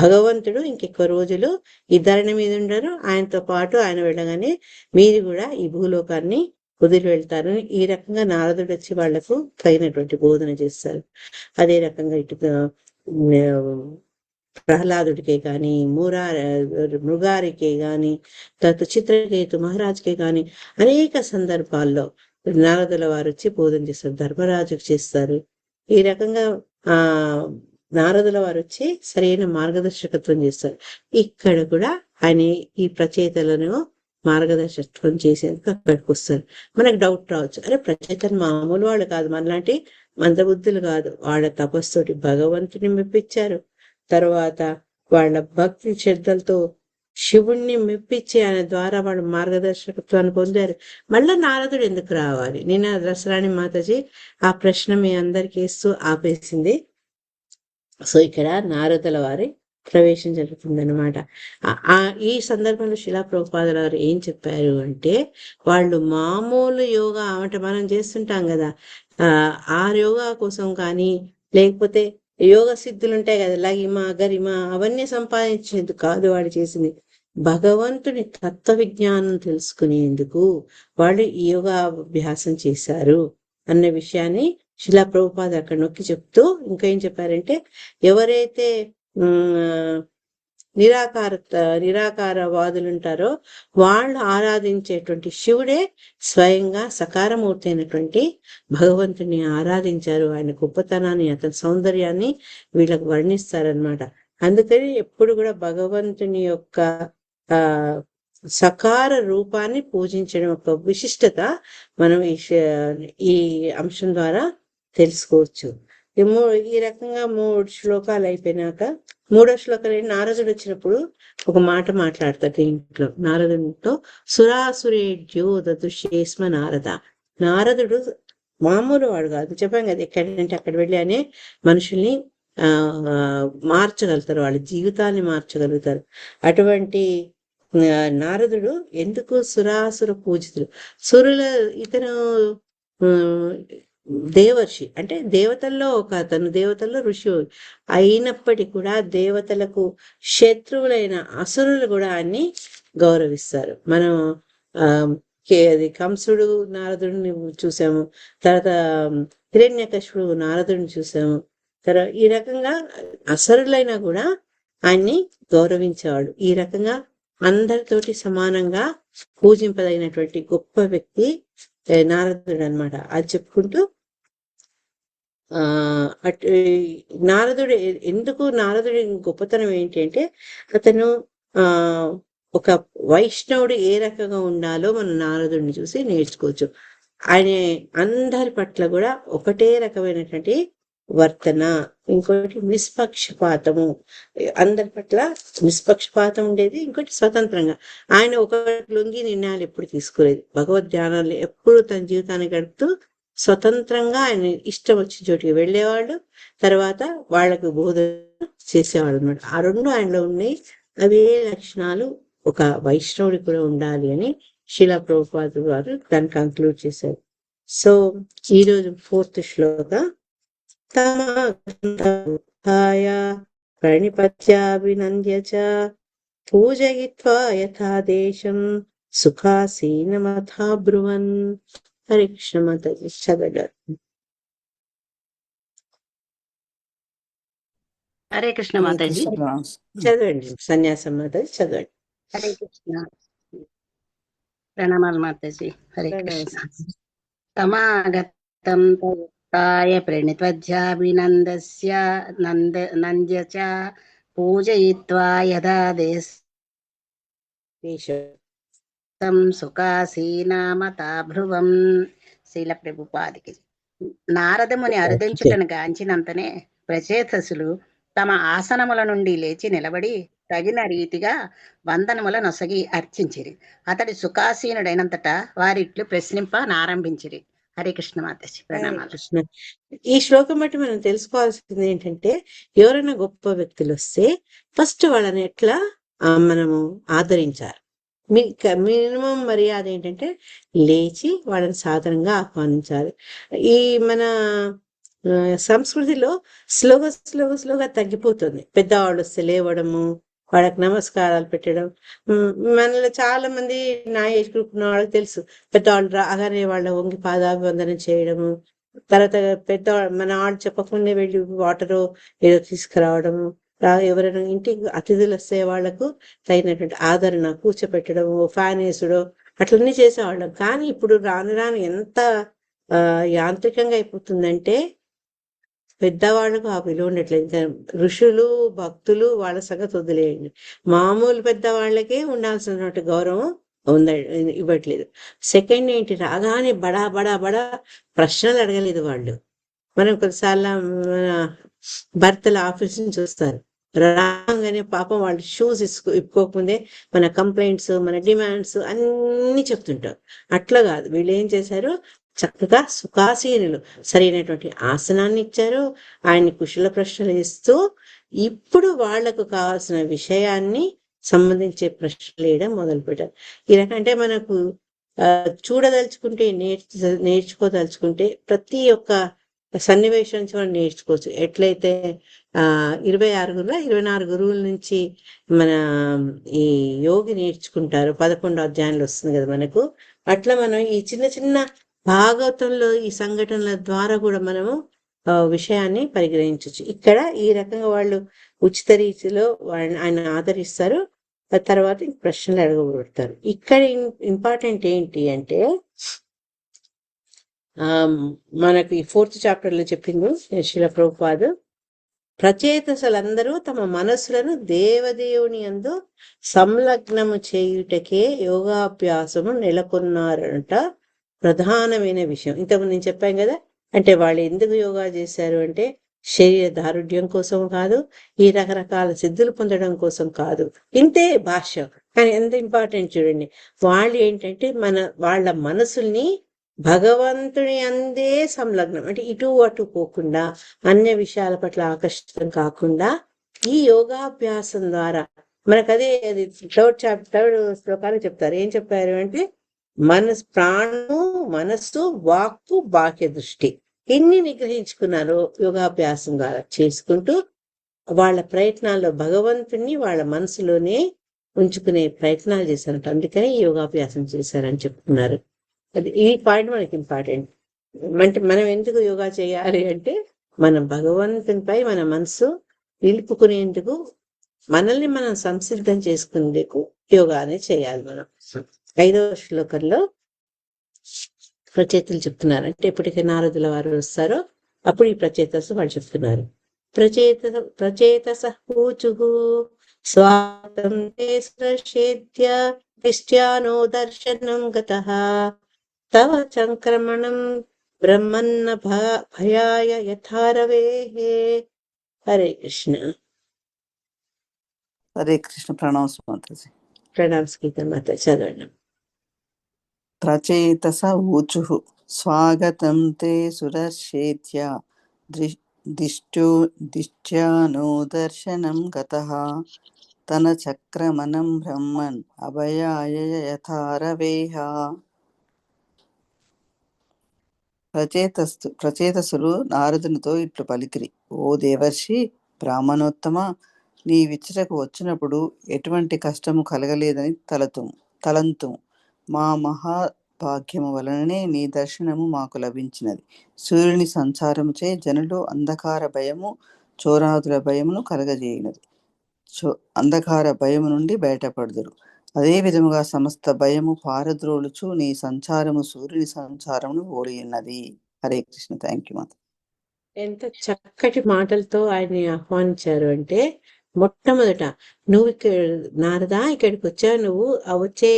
భగవంతుడు ఇంకెక్కువ రోజులు ఈ ధరణి మీద ఉండరు, ఆయనతో పాటు ఆయన వెళ్ళగానే మీరు కూడా ఈ భూలోకాన్ని వదిలి వెళ్తారని ఈ రకంగా నారదుడు వచ్చి వాళ్లకు తగినటువంటి బోధన చేస్తారు. అదే రకంగా ఇటు ప్రహ్లాదుడికే కానీ, మృగారికే కానీ, తర్వాత చిత్రకేతు మహారాజుకే కానీ అనేక సందర్భాల్లో నారదుల వారు వచ్చి బోధన చేస్తారు, ధర్మరాజుకు చేస్తారు. ఈ రకంగా నారదుల వారు వచ్చి సరైన మార్గదర్శకత్వం చేస్తారు. ఇక్కడ కూడా ఆయన ఈ ప్రచేతలను మార్గదర్శకత్వం చేసేందుకు అక్కడికి వస్తారు. మనకు డౌట్ రావచ్చు, అరే ప్రచేతలు మామూలు వాళ్ళు కాదు, మనలాంటి మందబుద్ధులు కాదు, వాళ్ళ తపస్సుతోటి భగవంతుని మెప్పించారు, తర్వాత వాళ్ళ భక్తి శ్రద్ధలతో శివుణ్ణి మెప్పించి ఆయన ద్వారా వాళ్ళు మార్గదర్శకత్వాన్ని పొందారు. మళ్ళా నారదుడు ఎందుకు రావాలి? నిన్న దసరాని మాతాజీ ఆ ప్రశ్న మీ అందరికి వేస్తూ ఆపేసింది. సో ఇక్కడ నారదుల వారి ప్రవేశం జరుగుతుందన్నమాట. ఈ సందర్భంలో శిలా ప్రభుపాదుల వారు ఏం చెప్పారు అంటే, వాళ్ళు మామూలు యోగా అంటే మనం చేస్తుంటాం కదా, ఆ యోగా కోసం కానీ, లేకపోతే యోగ సిద్ధులు ఉంటాయి కదా, లగిమ గరిమ అవన్నీ సంపాదించేందుకు కాదు వాడు చేసింది. భగవంతుని తత్వ విజ్ఞానం తెలుసుకునేందుకు వాళ్ళు ఈ యోగాభ్యాసం చేశారు అన్న విషయాన్ని శిలా ప్రభుపాద అక్కడ నొక్కి చెప్తూ ఇంకా ఏం చెప్పారంటే, ఎవరైతే నిరాకారవాదులు ఉంటారో వాళ్ళు ఆరాధించేటువంటి శివుడే స్వయంగా సకారమూర్తి అయినటువంటి భగవంతుని ఆరాధించారు. ఆయన గొప్పతనాన్ని, అతని సౌందర్యాన్ని వీళ్ళకు వర్ణిస్తారనమాట. అందుకని ఎప్పుడు కూడా భగవంతుని యొక్క ఆ సకార రూపాన్ని పూజించడం ఒక విశిష్టత మనం ఈ అంశం ద్వారా తెలుసుకోవచ్చు. ఈ రకంగా 3 శ్లోకాలు అయిపోయినాక 3వ శ్లోకం నారదుడు వచ్చినప్పుడు ఒక మాట మాట్లాడతాడు దీంట్లో. నారదుడితో సురాసురేడ్యో దదుషేస్మ నారద. నారదుడు మామూలు వాడు కాదు, చెప్పాం కదా, ఎక్కడంటే అక్కడ వెళ్ళి అనే మనుషుల్ని మార్చగలుగుతారు, వాళ్ళ జీవితాన్ని మార్చగలుగుతారు. అటువంటి నారదుడు ఎందుకు సురాసుర పూజితుడు, ఇతను దేవర్షి అంటే దేవతల్లో ఒక అతను, దేవతల్లో ఋషి అయినప్పటికీ కూడా దేవతలకు శత్రువులైన అసురులు కూడా ఆయన్ని గౌరవిస్తారు. మనం కంసుడు నారదుడిని చూసాము, తర్వాత హిరణ్యకశిపుడు నారదుడిని చూసాము. తర్వాత ఈ రకంగా అసురులైనా కూడా ఆయన్ని గౌరవించేవాడు. ఈ రకంగా అందరితోటి సమానంగా పూజింపదగినటువంటి గొప్ప వ్యక్తి నారదుడు అనమాట. అది చెప్పుకుంటూ నారదుడు ఎందుకు, నారదుడి గొప్పతనం ఏంటి అంటే, అతను ఒక వైష్ణవుడు ఏ రకంగా ఉండాలో మనం నారదుడిని చూసి నేర్చుకోవచ్చు. ఆయన అందరి పట్ల కూడా ఒకటే రకమైనటువంటి వర్తన, ఇంకోటి నిష్పక్షపాతము, అందరి పట్ల నిష్పక్షపాతం ఉండేది. ఇంకోటి స్వతంత్రంగా, ఆయన ఒక లొంగి నిర్ణయాలు ఎప్పుడు తీసుకోలేదు. భగవద్ ధ్యానాలు ఎప్పుడు తన జీవితాన్ని గడుపుతూ స్వతంత్రంగా ఆయన ఇష్టం వచ్చిన చోటికి వెళ్ళేవాడు, తర్వాత వాళ్ళకు బోధన చేసేవాడు అనమాట. ఆ 2 ఆయనలో ఉన్నాయి. అవే లక్షణాలు ఒక వైష్ణవుడి కూడా ఉండాలి అని శిలా ప్రభుపాద వారు దాన్ని కంక్లూడ్ చేశారు. సో ఈరోజు 4th శ్లోక. ప్రణిపత్యాభినంద్య చ పూజయిత్వా యథాదేశం సుఖాసీనమథా బ్రువన్. హరే కృష్ణ మాతాజీ. చదవగారు. హరే కృష్ణ మాతాజీ. చదవండి సన్యాసం మాతాజీ, చదవండి. హరే కృష్ణ. ప్రణామాలు మాతాజీ. హరే కృష్ణ. తమాగతం తాయ ప్రణిత్వధ్యాభినందస్య నంద్య చ పూజయిత్వా యథాదేశం సుఖాసీనామతా భ్రువం. శీల ప్రభుపాదికి. నారదముని అరుదించుటను గాంచినంతనే ప్రచేతసులు తమ ఆసనముల నుండి లేచి నిలబడి తగిన రీతిగా వందనముల నొసగి అర్చించిరి. అతడి సుఖాసీనుడైనంతటా వారిట్లు ప్రశ్నింపనారంభించిరి. హరే కృష్ణ మాతాజీ. ప్రణామాలు. ఈ శ్లోకం బట్టి మనం తెలుసుకోవాల్సింది ఏంటంటే, ఎవరైనా గొప్ప వ్యక్తులు వస్తే ఫస్ట్ వాళ్ళని ఎట్లా మనము ఆదరించాలి. మినిమం మర్యాద ఏంటంటే లేచి వాళ్ళని సాధారణంగా ఆహ్వానించాలి. ఈ మన సంస్కృతిలో స్లోగా తగ్గిపోతుంది. పెద్దవాళ్ళు వస్తే లేవడము, వాళ్ళకి నమస్కారాలు పెట్టడం. మనలో చాలా మంది నా ఏజ్ గ్రూప్ ఉన్న వాళ్ళకి తెలుసు, పెద్దవాళ్ళు రాగానే వాళ్ళ వంగి పాదాభివందనం చేయడము, తర్వాత పెద్దవాళ్ళు మన వాళ్ళు చెప్పకుండా వెళ్ళి వాటరు ఏదో తీసుకురావడము, ఎవరైనా ఇంటికి అతిథులు వస్తే వాళ్లకు తగినటువంటి ఆదరణ, కూర్చోపెట్టడము, ఫ్యాన్ వేసుడు, అట్లన్నీ చేసేవాళ్ళం. కానీ ఇప్పుడు రాను రాను ఎంత యాంత్రికంగా అయిపోతుందంటే పెద్దవాళ్ళకు ఆ విలువ ఉండట్లేదు. ఋషులు, భక్తులు వాళ్ళ సంగతి వదిలేయండి, మామూలు పెద్దవాళ్ళకే ఉండాల్సినటువంటి గౌరవం ఇవ్వట్లేదు. సెకండ్ ఏంటి, రాగానే బడా బడా బడా ప్రశ్నలు అడగలేదు వాళ్ళు. మనం కొన్నిసార్లు మన భర్తలు ఆఫీస్ నుంచి వస్తారు, రాగానే పాపం వాళ్ళు షూస్ ఇప్పుకోకముందే మన కంప్లైంట్స్, మన డిమాండ్స్ అన్నీ చెప్తుంటారు. అట్లా కాదు, వీళ్ళు ఏం చేశారు, చక్కగా సుఖాసీనులు సరైనటువంటి ఆసనాన్ని ఇచ్చారు, ఆయన్ని కుశల ప్రశ్నలు ఇస్తూ ఇప్పుడు వాళ్లకు కావాల్సిన విషయాన్ని సంబంధించే ప్రశ్నలు వేయడం మొదలుపెట్టారు. ఈ రకంటే మనకు చూడదలుచుకుంటే నేర్చుకోదలుచుకుంటే ప్రతి ఒక్క సన్నివేశం నుంచి మనం నేర్చుకోవచ్చు. ఎట్లయితే 26 గురువుల 24 గురువుల నుంచి మన ఈ యోగి నేర్చుకుంటారు. 11 అధ్యాయంలో వస్తుంది కదా మనకు. అట్లా మనం ఈ చిన్న చిన్న భాగవతంలో ఈ సంఘటనల ద్వారా కూడా మనము విషయాన్ని పరిగ్రహించవచ్చు. ఇక్కడ ఈ రకంగా వాళ్ళు ఉచిత రీతిలో ఆయన ఆదరిస్తారు. ఆ తర్వాత ప్రశ్నలు అడగబడతారు. ఇక్కడ ఇంపార్టెంట్ ఏంటి అంటే మనకి 4th చాప్టర్లో చెప్పింది శ్రీల ప్రభుపాదు, ప్రచేతసులందరూ తమ మనస్సులను దేవదేవుని యందు సంలగ్నము చేయుటకే యోగాభ్యాసము నెలకొన్నారంట. ప్రధానమైన విషయం ఇంతకుముందు నేను చెప్పాను కదా. అంటే వాళ్ళు ఎందుకు యోగా చేశారు అంటే శరీర దారుఢ్యం కోసం కాదు, ఈ రకరకాల సిద్ధులు పొందడం కోసం కాదు. ఇంతే భాష్యం. కానీ ఎంత ఇంపార్టెంట్ చూడండి. వాళ్ళు ఏంటంటే వాళ్ళ మనసుల్ని భగవంతుని అందే సంలగ్నం, అంటే ఇటు అటు పోకుండా, అన్య విషయాల పట్ల ఆకర్షితం కాకుండా ఈ యోగాభ్యాసం ద్వారా మనకు అది 3rd శ్లోకాలు చెప్తారు. ఏం చెప్పారు అంటే ప్రాణము, మనస్సు, వాక్కు, బాహ్య దృష్టి ఎన్ని నిగ్రహించుకున్నారో యోగాభ్యాసం ద్వారా చేసుకుంటూ వాళ్ళ ప్రయత్నాల్లో భగవంతుణ్ణి వాళ్ళ మనసులోనే ఉంచుకునే ప్రయత్నాలు చేశారంట. అందుకని యోగాభ్యాసం చేశారని చెప్తున్నారు. అది ఈ పాయింట్ మనకి ఇంపార్టెంట్. అంటే మనం ఎందుకు యోగా చేయాలి అంటే మనం భగవంతునిపై మన మనసు నిలుపుకునేందుకు, మనల్ని మనం సంసిద్ధం చేసుకునేందుకు యోగానే చేయాలి మనం. 5వ శ్లోకంలో ప్రచేతలు చెప్తున్నారు. అంటే ఎప్పటికీ నారదుల వారు వస్తారో అప్పుడు ఈ ప్రచేతసు వాళ్ళు చెప్తున్నారు. ప్రచేతస ఊచుహు స్వాతం నిశ్చానో దర్శనం గతః తవ సంక్రమణం బ్రహ్మన్న భయాయ యథారవేహే. హరే కృష్ణ. హరే కృష్ణ. ప్రణామ మాతాజీ. ప్రణామ స్కీత మాత. చదవండి. ప్రచేతస ఊచుః స్వాగతం తే సురర్షేత్య దిష్ట్యానో దర్శనం గతః తన చక్రమణం బ్రహ్మన్ అభయాయ యథారవేహ. ప్రచేతసులు నారదునితో ఇట్లు పలికిరి. ఓ దేవర్షి బ్రాహ్మణోత్తమ, నీ విచ్చటకు వచ్చినప్పుడు ఎటువంటి కష్టము కలగలేదని తలంతుము. మా మహాభాగ్యము వలననే నీ దర్శనము మాకు లభించినది. సూర్యుని సంచారముచే జనులు అంధకార భయము, చోరాదుల భయమును కలగజేయినది. అంధకార భయము నుండి బయటపడుదురు. అదే విధముగా సమస్త భయము పారద్రోలుచు నీ సంచారము సూర్యుని సంచారమును ఓడి ఉన్నది. హరే కృష్ణ. థ్యాంక్ యూ మాత. ఎంత చక్కటి మాటలతో ఆయన్ని ఆహ్వానించారు అంటే, మొట్టమొదట నువ్వు నారదా ఇక్కడికి వచ్చావు, నువ్వు వచ్చే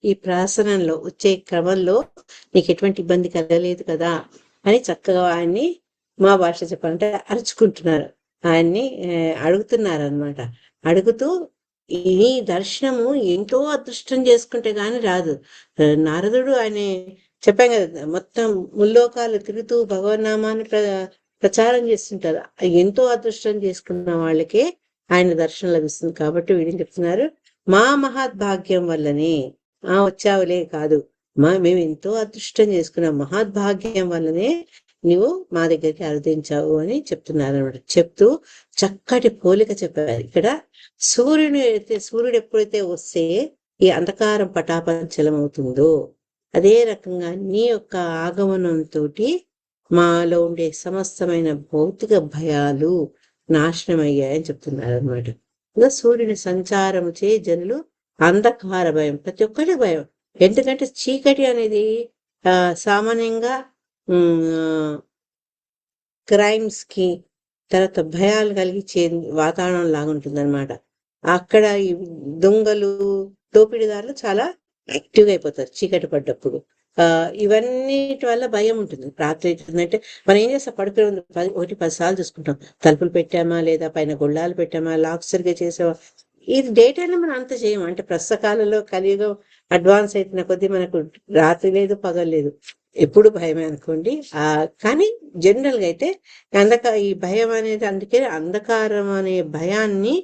ఈ ప్రాసనంలో వచ్చే క్రమంలో నీకు ఎటువంటి ఇబ్బంది కలగలేదు కదా అని చక్కగా ఆయన్ని, మా భాష చెప్పాలంటే అరుచుకుంటున్నారు, ఆయన్ని అడుగుతున్నారు అనమాట. అడుగుతూ ఈ దర్శనము ఎంతో అదృష్టం చేసుకుంటే గాని రాదు. నారదుడు ఆయన చెప్పాం కదా, మొత్తం ముల్లోకాలు తిరుగుతూ భగవన్నామాన్ని ప్రచారం చేస్తుంటారు. ఎంతో అదృష్టం చేసుకున్న వాళ్ళకే ఆయన దర్శనం లభిస్తుంది. కాబట్టి వీడిని చెప్తున్నారు, మా మహద్భాగ్యం వల్లనే వచ్చావులే కాదు, మేము ఎంతో అదృష్టం చేసుకున్నాం, మహద్భాగ్యం వల్లనే నువ్వు మా దగ్గరికి అర్థించావు అని చెప్తున్నారు అనమాట. చెప్తూ చక్కటి పోలిక చెప్పారు. ఇక్కడ సూర్యుడు ఎప్పుడైతే వస్తే ఈ అంధకారం పటాపంచలం అవుతుందో, అదే రకంగా నీ యొక్క ఆగమనంతో మాలో ఉండే సమస్తమైన భౌతిక భయాలు నాశనం అయ్యాయని చెప్తున్నారు అనమాట. ఇంకా సూర్యుని సంచారం చే జనులు అంధకార భయం, ప్రతి ఒక్కటి భయం. ఎందుకంటే చీకటి అనేది సామాన్యంగా క్రైమ్స్ కి, తర్వాత భయాలు కలిగించే వాతావరణం లాగా ఉంటుంది అనమాట. అక్కడ ఈ దొంగలు, దోపిడీదారులు చాలా యాక్టివ్గా అయిపోతారు చీకటి పడ్డప్పుడు. ఇవన్నిటి వల్ల భయం ఉంటుంది. రాత్రి అవుతుందంటే మనం ఏం చేస్తాం, పడుకునే 1-10 సార్లు చూసుకుంటాం, తలుపులు పెట్టామా లేదా, పైన గొళ్ళాలు పెట్టామా, లాక్ సరిగ్గా చేసావా. ఇది డే టైంలో మనం అంత చేయము. అంటే ప్రస్తుత కాలంలో కలియుగం అడ్వాన్స్ అవుతున్న కొద్దీ మనకు రాత్రి లేదు, పగలు లేదు, ఎప్పుడు భయమే అనుకోండి. కానీ జనరల్ గా అయితే ఈ భయం అనేది, అందుకే అంధకారం అనే భయాన్ని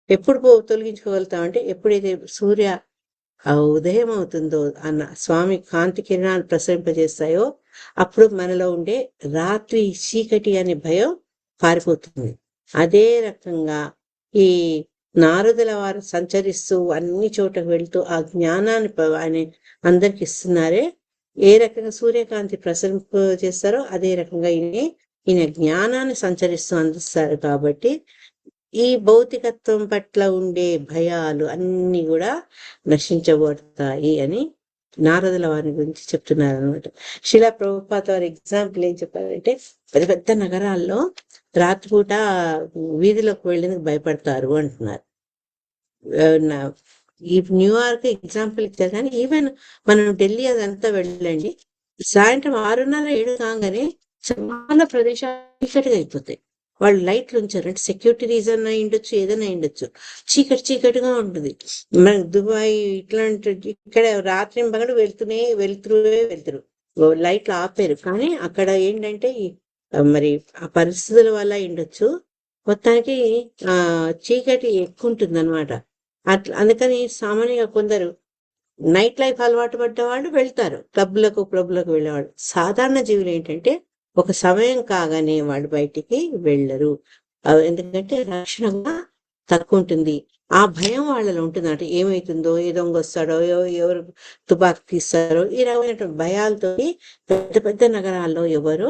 ఎప్పుడు తొలగించుకోగలుగుతామంటే ఎప్పుడైతే సూర్య ఉదయం అవుతుందో అన్న స్వామి కాంతి కిరణాలు ప్రసరింపజేస్తాయో అప్పుడు మనలో ఉండే రాత్రి చీకటి అనే భయం పారిపోతుంది. అదే రకంగా ఈ నారదుల వారు సంచరిస్తూ అన్ని చోట్లకు వెళ్తూ ఆ జ్ఞానాన్ని ఆయన అందరికి ఇస్తున్నారే. ఏ రకంగా సూర్యకాంతి ప్రసరింప చేస్తారో అదే రకంగా ఈయన జ్ఞానాన్ని సంచరిస్తూ అందిస్తారు. కాబట్టి ఈ భౌతికత్వం పట్ల ఉండే భయాలు అన్ని కూడా నశించబడతాయి అని నారదుల వారి గురించి చెప్తున్నారు అనమాట. శిలా ప్రభుపాద వారి ఎగ్జాంపుల్ ఏం చెప్పారంటే, పెద్ద పెద్ద నగరాల్లో రాత్రిపూట వీధిలోకి వెళ్ళేందుకు భయపడతారు అంటున్నారు. ఈ న్యూయార్క్ ఎగ్జాంపుల్ ఇచ్చారు, కానీ ఈవెన్ మనం ఢిల్లీ అదంతా వెళ్ళండి, సాయంత్రం 6:30-7 కాగానే చాలా ప్రదేశాలు చీకటిగా అయిపోతాయి. వాళ్ళు లైట్లు ఉంచారు, అంటే సెక్యూరిటీ రీజన్ అయి ఉండొచ్చు, ఏదైనా ఉండొచ్చు. చీకటిగా ఉంటుంది. మన దుబాయ్ ఇట్లాంటి ఇక్కడ రాత్రి పగలు వెళ్తురు లైట్లు ఆపారు, కానీ అక్కడ ఏంటంటే మరి ఆ పరిస్థితుల వల్ల ఉండొచ్చు, మొత్తానికి చీకటి ఎక్కువ ఉంటుంది అనమాట. అట్లా అందుకని సామాన్యంగా కొందరు నైట్ లైఫ్ అలవాటు పడ్డ వాళ్ళు వెళ్తారు, క్లబ్లకు వెళ్ళేవాళ్ళు. సాధారణ జీవులు ఏంటంటే ఒక సమయం కాగానే వాళ్ళు బయటికి వెళ్ళరు. ఎందుకంటే రక్షణగా తక్కువ ఉంటుంది. ఆ భయం వాళ్ళలో ఉంటుంది. అంటే ఏమవుతుందో, ఏ దొంగ వస్తాడో, ఎవరు తుపాకీ తీస్తారో, ఈ రకమైనటువంటి భయాలతో పెద్ద పెద్ద నగరాల్లో ఎవరు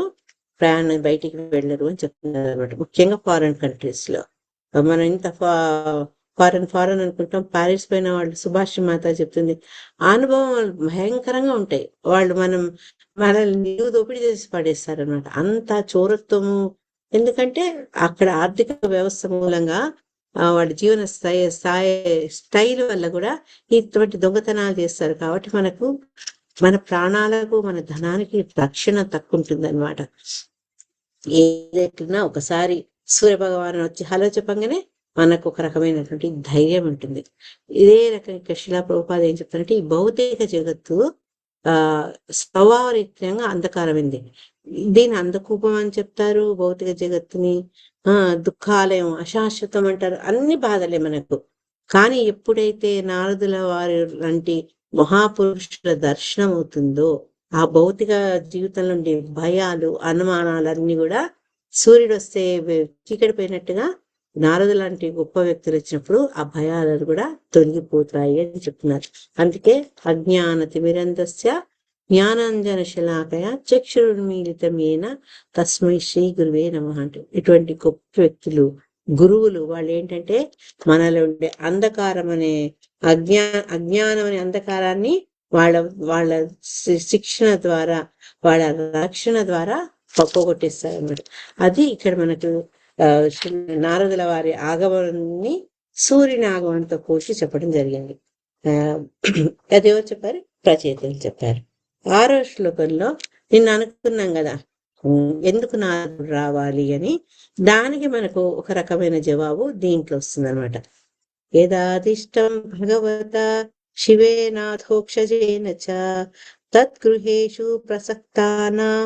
ప్రయాణం బయటికి వెళ్ళరు అని చెప్తున్నారు అనమాట. ముఖ్యంగా ఫారెన్ కంట్రీస్ లో. మనం ఇంత ఫారెన్ అనుకుంటాం, ప్యారిస్ పైన వాళ్ళు సుభాష్ మాత చెప్తుంది, అనుభవం భయంకరంగా ఉంటాయి. వాళ్ళు మనల్ని నీవు దోపిడీ చేసి పడేస్తారు అనమాట. అంత చోరత్వము. ఎందుకంటే అక్కడ ఆర్థిక వ్యవస్థ మూలంగా వాళ్ళ జీవన స్టైల్ వల్ల కూడా ఇటువంటి దొంగతనాలు చేస్తారు. కాబట్టి మన ప్రాణాలకు, మన ధనానికి రక్షణ తక్కువ ఉంటుంది అనమాట. ఏదైనా ఒకసారి సూర్య భగవాన్ వచ్చి హలో చెప్పంగానే మనకు ఒక రకమైనటువంటి ధైర్యం ఉంటుంది. ఇదే రకంగా శిలా ప్రభుపాద ఏం చెప్తారంటే, ఈ భౌతిక జగత్తు స్వభావరీత్యంగా అంధకారమైంది. దీని అంధకూపం అని చెప్తారు భౌతిక జగత్తుని. దుఃఖాలయం, అశాశ్వతం అంటారు. అన్ని బాధలే మనకు. కానీ ఎప్పుడైతే నారదుల వారి లాంటి మహాపురుషుల దర్శనం అవుతుందో, ఆ భౌతిక జీవితంలో ఉండే భయాలు, అనుమానాలన్నీ కూడా సూర్యుడు వస్తే చీకటి పోయినట్టుగా నారదు లాంటి గొప్ప వ్యక్తులు వచ్చినప్పుడు ఆ భయాలు కూడా తొలగిపోతాయి అని చెప్తున్నారు. అందుకే అజ్ఞాన తిమిరంధస్య జ్ఞానాంజన శలాకయ చక్షురున్మీలితమేన తస్మై శ్రీ గురువే నమః అంటూ ఇటువంటి గొప్ప వ్యక్తులు, గురువులు, వాళ్ళు ఏంటంటే మనలో ఉండే అంధకారం అనే అజ్ఞానం అనే అంధకారాన్ని వాళ్ళ శిక్షణ ద్వారా, వాళ్ళ రక్షణ ద్వారా పోగొట్టేస్తారు అన్నమాట. అది ఇక్కడ మనకు నారదుల వారి ఆగమనాన్ని సూర్యుని ఆగమనంతో పోల్చి చెప్పడం జరిగింది. అదేవో చెప్పారు, ప్రచేతలు చెప్పారు. 6వ శ్లోకంలో నిన్న అనుకున్నాం కదా ఎందుకు నారదుడు రావాలి అని, దానికి మనకు ఒక రకమైన జవాబు దీంట్లో వస్తుంది అనమాట. యదాదిష్టం భగవత శివేనాథోక్షజేన చ తద్గృహేషు ప్రసక్తానాం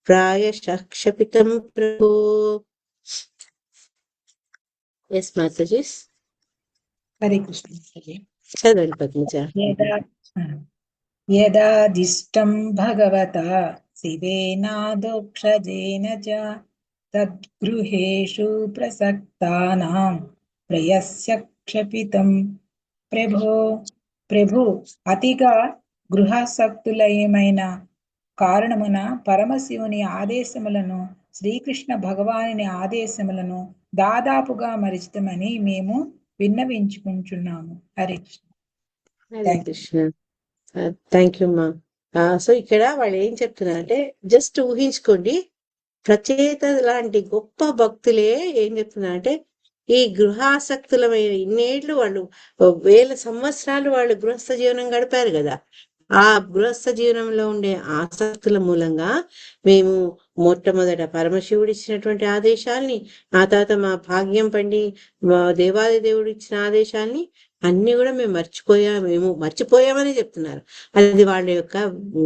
ప్రాయశః క్షపితం ప్రభో. ఎస్ మాతాజీస్, హరే కృష్ణ. చదవండి పద్మజ. యదాదిష్టం భగవత శివేనాదోక్షజేన చ తద్గృహేషు ప్రసక్తానాం ప్రయస్య క్షపితం ప్రభు అతిగా గృహాసక్తులయమైన కారణమున పరమశివుని ఆదేశములను, శ్రీకృష్ణ భగవానుని ఆదేశములను దాదాపుగా మరిచితమని మేము విన్నవించుకుంటున్నాము. హరే కృష్ణ. హరే కృష్ణ. థ్యాంక్ యూ మా. సో ఇక్కడ వాళ్ళు ఏం చెప్తున్నారంటే, జస్ట్ ఊహించుకోండి, ప్రచేత లాంటి గొప్ప భక్తులే ఏం చెప్తున్నారంటే, ఈ గృహాసక్తులమైన ఇన్నేళ్లు వాళ్ళు 1000 సంవత్సరాలు వాళ్ళు గృహస్థ జీవనం గడిపారు కదా. ఆ గృహస్థ జీవనంలో ఉండే ఆసక్తుల మూలంగా మేము మొట్టమొదట పరమశివుడు ఇచ్చినటువంటి ఆదేశాల్ని, ఆ తర్వాత మా భాగ్యం పండి మా దేవాది దేవుడు ఇచ్చిన ఆదేశాల్ని అన్ని కూడా మేము మర్చిపోయామని చెప్తున్నారు. అది వాళ్ళ యొక్క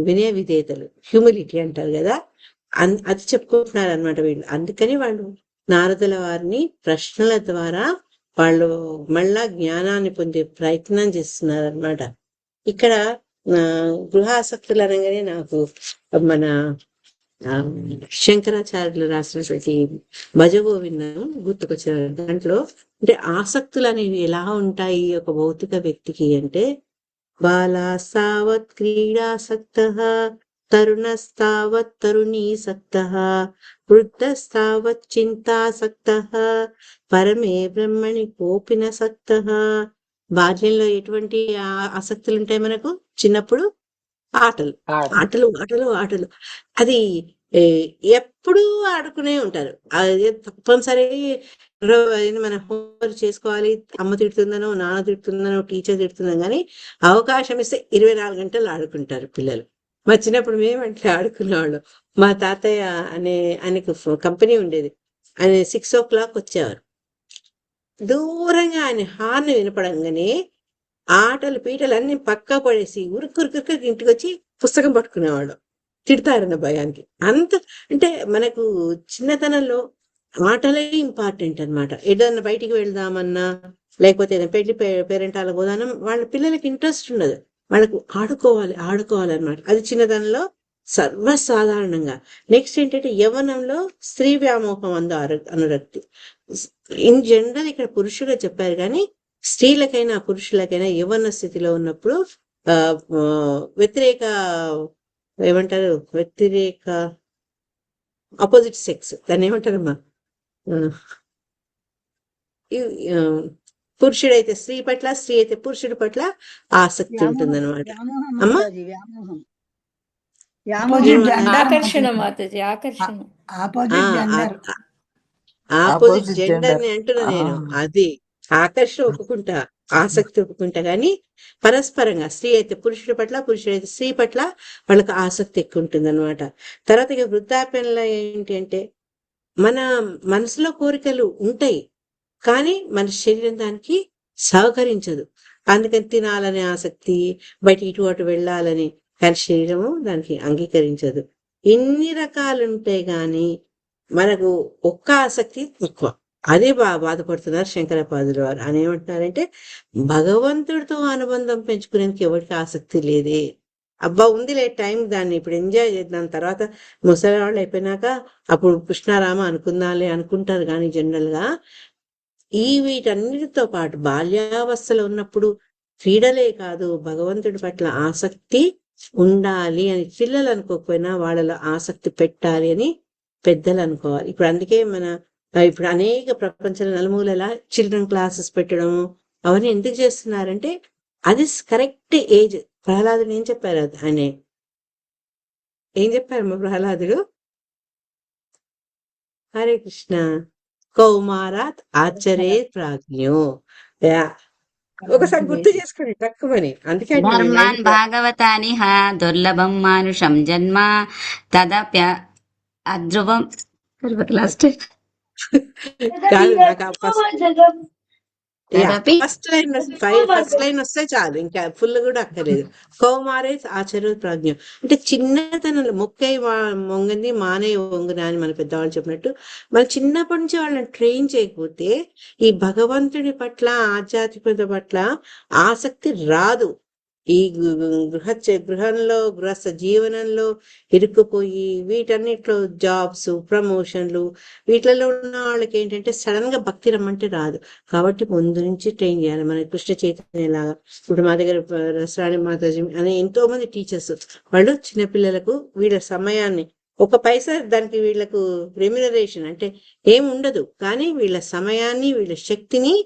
వినయ విధేయతలు, హ్యూమిలిటీ అంటారు కదా, అది చెప్పుకుంటున్నారు అనమాట వీళ్ళు. అందుకని వాళ్ళు నారదుల వారిని ప్రశ్నల ద్వారా వాళ్ళు మళ్ళా జ్ఞానాన్ని పొందే ప్రయత్నం చేస్తున్నారు అనమాట. ఇక్కడ గృహాసక్తులు అనగానే నాకు మన ఆ, శంకరాచార్యులు రాసినటువంటి భజగోవిందం గుర్తుకొచ్చిన దాంట్లో అంటే ఆసక్తులు అనేవి ఎలా ఉంటాయి ఒక భౌతిక వ్యక్తికి అంటే బాలాస్తావత్ క్రీడాసక్తః తరుణస్తావత్ తరుణీసక్తః వృద్ధస్తావత్ చింతాసక్తః పరమే బ్రహ్మణి కోపిన సక్తః. బాల్యంలో ఎటువంటి ఆసక్తులు ఉంటాయి మనకు? చిన్నప్పుడు ఆటలు ఆటలు ఆటలు ఆటలు అది ఏ, ఎప్పుడూ ఆడుకునే ఉంటారు. అది తప్పనిసరి మన హోంవర్క్ చేసుకోవాలి, అమ్మ తిడుతుందనో నాన్న తిడుతుందనో టీచర్ తిడుతుందని, కానీ అవకాశం ఇస్తే 24 గంటలు ఆడుకుంటారు పిల్లలు. మా చిన్నప్పుడు మేము అట్లా ఆడుకునేవాళ్ళం. మా తాతయ్య ఆయనకు కంపెనీ ఉండేది. ఆయన 6 o'clock వచ్చేవారు. దూరంగా ఆయన హార్న్ వినపడంగానే ఆటలు పీటలు అన్ని పక్కా పడేసి ఉరుకురుకు ఇంటికి వచ్చి పుస్తకం పట్టుకునేవాడు. తిడతారన్న భయానికి. అంత అంటే మనకు చిన్నతనంలో ఆటలే ఇంపార్టెంట్ అన్నమాట. ఏదన్నా బయటికి వెళ్దామన్నా లేకపోతే ఏదైనా పెళ్లి పేరెంటాలకు పోదామన్నా వాళ్ళ పిల్లలకి ఇంట్రెస్ట్ ఉండదు. వాళ్ళకు ఆడుకోవాలన్నమాట. అది చిన్నతనంలో సర్వసాధారణంగా. నెక్స్ట్ ఏంటంటే యవ్వనంలో స్త్రీ వ్యామోహం అనురక్తి. ఇన్ జనరల్ ఇక్కడ పురుషుడే చెప్పారు, కానీ స్త్రీలకైనా పురుషులకైనా యవ్వన స్థితిలో ఉన్నప్పుడు ఆ వ్యతిరేక ఏమంటారు, వ్యతిరేక ఆపోజిట్ సెక్స్ దాన్ని ఏమంటారమ్మా, పురుషుడైతే స్త్రీ పట్ల, స్త్రీ అయితే పురుషుడి పట్ల ఆసక్తి ఉంటుందన్నమాట. అమ్మా ఆకర్షణ మాతాజీ, ఆకర్షణ. ఆపోజిట్ జెండర్ ని అంటున్నా నేను. అది ఆకర్షణ ఒప్పుకుంటా, ఆసక్తి ఒప్పుకుంటా, కానీ పరస్పరంగా స్త్రీ అయితే పురుషుడి పట్ల, పురుషుడైతే స్త్రీ పట్ల వాళ్ళకి ఆసక్తి ఎక్కువ ఉంటుంది అనమాట. తర్వాత ఇక వృద్ధాప్యంలో ఏంటి అంటే మన మనసులో కోరికలు ఉంటాయి, కానీ మన శరీరం దానికి సహకరించదు. అందుకని తినాలనే ఆసక్తి, బయట ఇటు అటు వెళ్ళాలని, కానీ శరీరము దానికి అంగీకరించదు. ఇన్ని రకాలు ఉంటాయి, కానీ మనకు ఒక్క ఆసక్తి ఎక్కువ. అదే బాధపడుతున్నారు శంకరపాదులు వారు. అని ఏమంటున్నారంటే భగవంతుడితో అనుబంధం పెంచుకునేందుకు ఎవరికి ఆసక్తి లేదే. అబ్బా ఉందిలే టైం, దాన్ని ఇప్పుడు ఎంజాయ్ చేద్దాం, తర్వాత ముసలి వాళ్ళు అయిపోయినాక అప్పుడు కృష్ణారామ అనుకుందాంలే అనుకుంటారు. కానీ జనరల్గా వీటన్నిటితో పాటు బాల్యావస్థలో ఉన్నప్పుడు క్రీడలే కాదు, భగవంతుడి పట్ల ఆసక్తి ఉండాలి అని పిల్లలు అనుకోకపోయినా వాళ్ళలో ఆసక్తి పెట్టాలి అని పెద్దలు అనుకోవాలి. ఇప్పుడు అందుకే ఇప్పుడు అనేక ప్రపంచంలో నలుమూలలా చిల్డ్రన్ క్లాసెస్ పెట్టడము అవన్నీ ఎందుకు చేస్తున్నారంటే అది కరెక్ట్ ఏజ్. ప్రహ్లాదుడు ఏం చెప్పారు, ఆయన ఏం చెప్పారమ్మా ప్రహ్లాదుడు? హరే కృష్ణ. కౌమారాత్ ఆచరే ప్రాజ్ఞో. ఒకసారి గుర్తు చేసుకోండి తక్కువని. అందుకే ధర్మాన్ భాగవతాని దుర్లభం మానుషం జన్మ తదప్య అధ్రువం. లాస్ట్ కాదు, నాకు ఫస్ట్ లైన్ వస్తే చాలు, ఇంకా ఫుల్ కూడా అక్కర్లేదు. కౌమారే ఆచరు ప్రాజ్ఞ అంటే చిన్నతనంలో మొక్కై మొంగంది మానే వంగున అని మన పెద్దవాళ్ళు చెప్పినట్టు, మన చిన్నప్పటి నుంచి వాళ్ళని ట్రైన్ చేయకపోతే ఈ భగవంతుడి పట్ల, ఆధ్యాత్మికత పట్ల ఆసక్తి రాదు. ఈ గృహంలో గృహస్థ జీవనంలో ఇరుక్కుపోయి వీటన్నిటిలో జాబ్స్, ప్రమోషన్లు వీటిలో ఉన్న వాళ్ళకి ఏంటంటే సడన్ గా భక్తి రమ్మంటే రాదు. కాబట్టి ముందు నుంచి ట్రైన్ చేయాలి. మన కృష్ణ చైతన్య లాగా ఇప్పుడు మా దగ్గర రసరాణి మాతాజీ అనే ఎంతో మంది టీచర్స్ వాళ్ళు చిన్నపిల్లలకు వీళ్ళ సమయాన్ని ఒక పైసా దానికి వీళ్ళకు రెమ్యునరేషన్ అంటే ఏం ఉండదు, కానీ వీళ్ళ సమయాన్ని వీళ్ళ శక్తిని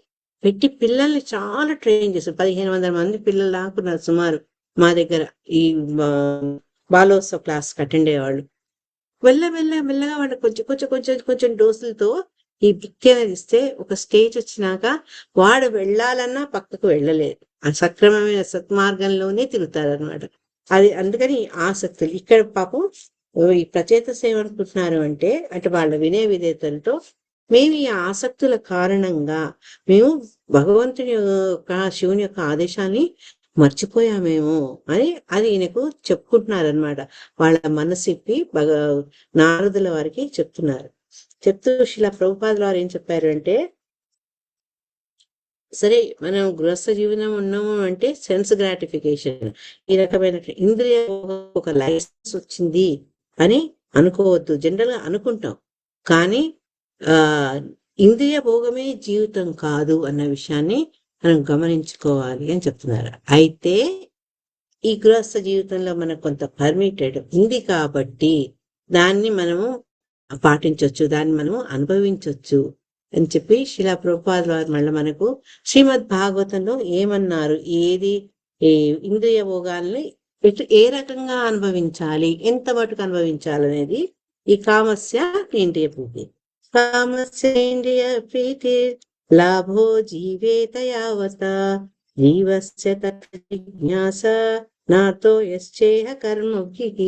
పెట్టి పిల్లల్ని చాలా ట్రైన్ చేస్తారు. 1500 మంది పిల్లలు దాకున్నారు సుమారు మా దగ్గర ఈ బాలోత్సవ క్లాస్ అటెండ్ అయ్యేవాళ్ళు. మెల్లగా వాళ్ళకి కొంచెం డోసులతో ఈ భక్తి అనేది ఇస్తే ఒక స్టేజ్ వచ్చినాక వాడు వెళ్ళాలన్నా పక్కకు వెళ్ళలేదు, ఆ సక్రమమైన సత్మార్గంలోనే తిరుగుతారనమాట. అది అందుకని ఆసక్తులు ఇక్కడ పాపం ఈ ప్రచేత సేవ అనుకుంటున్నారు అంటే వాళ్ళ వినయ విధేయతలతో మేము ఈ ఆసక్తుల కారణంగా మేము భగవంతుని యొక్క, శివుని యొక్క ఆదేశాన్ని మర్చిపోయామేమో అని అది ఈయనకు చెప్పుకుంటున్నారనమాట. వాళ్ళ మనసిప్పి నారదుల వారికి చెప్తున్నారు. చెప్తూ శిలా ప్రభుపాదుల వారు ఏం చెప్పారు అంటే, సరే మనం గృహస్థ జీవనం ఉన్నాము అంటే సెన్స్ గ్రాటిఫికేషన్, ఈ రకమైన ఇంద్రియ ఒక లైసెన్స్ వచ్చింది అని అనుకోవద్దు. జనరల్గా అనుకుంటాం, కానీ ఆ ఇంద్రియ భోగమే జీవితం కాదు అన్న విషయాన్ని మనం గమనించుకోవాలి అని చెప్తున్నారు. అయితే ఈ గృహస్థ జీవితంలో మనకు కొంత పర్మిటెడ్ ఉంది కాబట్టి దాన్ని మనము పాటించవచ్చు, దాన్ని మనము అనుభవించవచ్చు అని చెప్పి శిలా ప్రభుపాదుల వారు మళ్ళీ మనకు శ్రీమద్ భాగవతంలో ఏమన్నారు, ఏది ఇంద్రియ భోగాల్ని ఏ రకంగా అనుభవించాలి, ఎంత మటుకు అనుభవించాలి అనేది ఈ కామస్య ఇంద్రియ ప్రీతి. కామస్య ఇంద్రియ ప్రీతి లాభో జీవేత యావత జీవస్య తత్ జిజ్ఞాస నాతో యశ్చేహ కర్మభిః.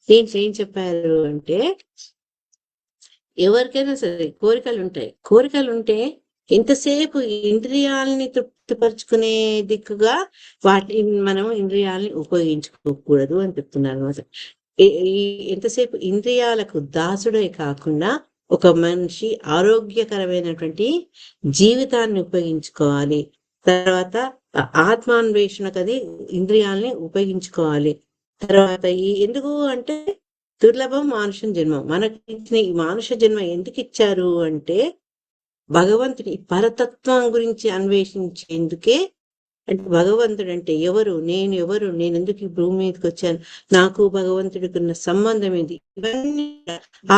దీంట్లో ఏం చెప్పారు అంటే, ఎవరికైనా సరే కోరికలు ఉంటాయి. కోరికలు ఉంటే ఎంతసేపు ఇంద్రియాలని తృప్తిపరుచుకునే దిక్కుగా వాటిని మనం ఇంద్రియాలని ఉపయోగించుకోకూడదు అని చెప్తున్నారు అనమాట. ఎంతసేపు ఇంద్రియాలకు దాసుడే కాకుండా ఒక మనిషి ఆరోగ్యకరమైనటువంటి జీవితాన్ని ఉపయోగించుకోవాలి. తర్వాత ఆత్మాన్వేషణకు అది ఇంద్రియాలని ఉపయోగించుకోవాలి. తర్వాత ఎందుకు అంటే దుర్లభం మానుషం జన్మం. మనకి ఇచ్చిన ఈ మానుష జన్మ ఎందుకు ఇచ్చారు అంటే భగవంతుడి పరతత్వం గురించి అన్వేషించేందుకే. అంటే భగవంతుడు అంటే ఎవరు, నేను ఎవరు, నేను ఎందుకు ఈ భూమి మీదకి వచ్చాను, నాకు భగవంతుడికి ఉన్న సంబంధం ఏంటి, ఇవన్నీ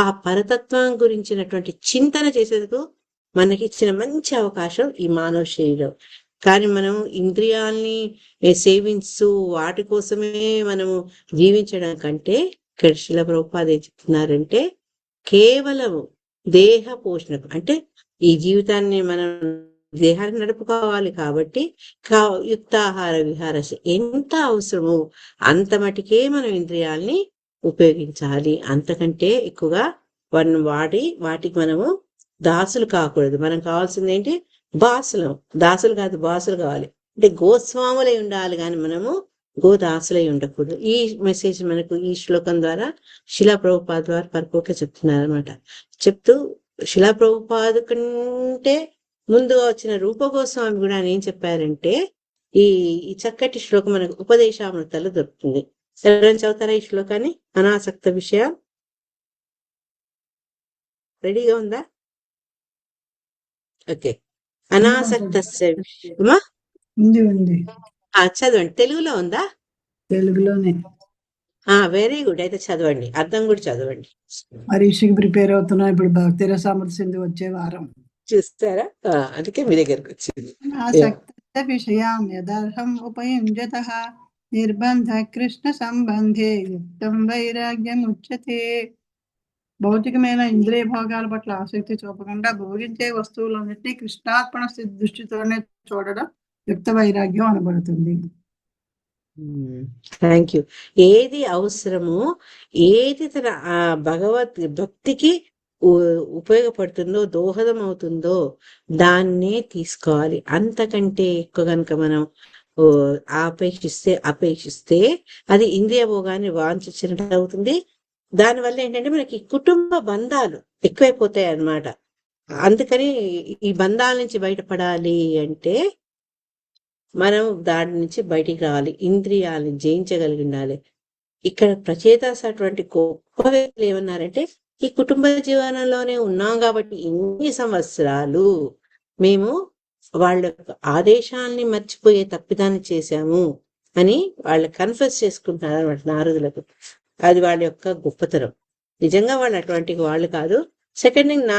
ఆ పరతత్వం గురించినటువంటి చింతన చేసేందుకు మనకి ఇచ్చిన మంచి అవకాశం ఈ మానవ శరీరం. కానీ మనం ఇంద్రియాల్ని సేవించు వాటి కోసమే మనము జీవించడం కంటే ఇక్కడ శిల ప్రభుపాద ఏం చెప్తున్నారంటే కేవలం దేహ పోషణకు, అంటే ఈ జీవితాన్ని మనం దేహాన్ని నడుపుకోవాలి కాబట్టి యుక్తాహార విహార ఎంత అవసరమో అంత మటుకే మనం ఇంద్రియాల్ని ఉపయోగించాలి. అంతకంటే ఎక్కువగా వాటికి మనము దాసులు కాకూడదు. మనం కావాల్సింది ఏంటి, దాసులు కాదు బాసులు కావాలి. అంటే గోస్వాములై ఉండాలి, కానీ మనము గోదాసులై ఉండకూడదు. ఈ మెసేజ్ మనకు ఈ శ్లోకం ద్వారా శిలా ప్రభుపాద ద్వారా పరిపూర్ణ చెప్తున్నారు అనమాట. చెప్తూ శిలా ప్రభుపాద కంటే ముందుగా వచ్చిన రూపగోస్వామి కూడా ఏం చెప్పారంటే ఈ చక్కటి శ్లోకం మనకు ఉపదేశామృతాలు దొరుకుతుంది. ఎవరైనా చదువుతారా ఈ శ్లోకాన్ని? అనాసక్త విషయం రెడీగా ఉందా? ఓకే. అనాసక్త చదవండి. తెలుగులో ఉందా? తెలుగులోనే. Very good. అయితే చదవండి, అర్థం కూడా చదవండి. పరీక్షకి ప్రిపేర్ అవుతున్నా ఇప్పుడు. భక్తి రసామృత సింధు వచ్చే వారం చూస్తారా, అందుకే మీ దగ్గరకు వచ్చింది. ఆసక్త విషయాం యదర్హం ఉపయుంజతః నిర్బంధ కృష్ణ సంబంధే యుక్తం వైరాగ్యం ఉచ్యతే. భౌతికమైన ఇంద్రియ భోగాల పట్ల ఆసక్తి చూపకుండా భోగించే వస్తువులన్నింటినీ కృష్ణార్పణ దృష్టితోనే చూడడం యుక్త వైరాగ్యం అనబడుతుంది. Thank you. ఏది అవసరమో, ఏది తన భగవత్ భక్తికి ఉపయోగపడుతుందో, దోహదం అవుతుందో దాన్నే తీసుకోవాలి. అంతకంటే ఎక్కువ కనుక మనం అపేక్షిస్తే అది ఇంద్రియ భోగాన్ని వాంఛించినట్టు అవుతుంది. దానివల్ల ఏంటంటే మనకి కుటుంబ బంధాలు ఎక్కువైపోతాయి అన్నమాట. అందుకని ఈ బంధాల నుంచి బయటపడాలి అంటే మనం దాని నుంచి బయటికి రావాలి, ఇంద్రియాలను జయించగలిగి ఉండాలి. ఇక్కడ ప్రచేతస్ అటువంటి గొప్ప వ్యక్తులు ఏమన్నారంటే ఈ కుటుంబ జీవనంలోనే ఉన్నాం కాబట్టి ఇన్ని సంవత్సరాలు మేము వాళ్ళ ఆదేశాన్ని మర్చిపోయే తప్పిదాన్ని చేశాము అని వాళ్ళు కన్ఫెస్ చేసుకుంటున్నారు అన్నమాట నారదులకు. అది వాళ్ళ యొక్క గొప్పతనం. నిజంగా వాళ్ళు అటువంటి వాళ్ళు కాదు. సెకండ్ థింగ్,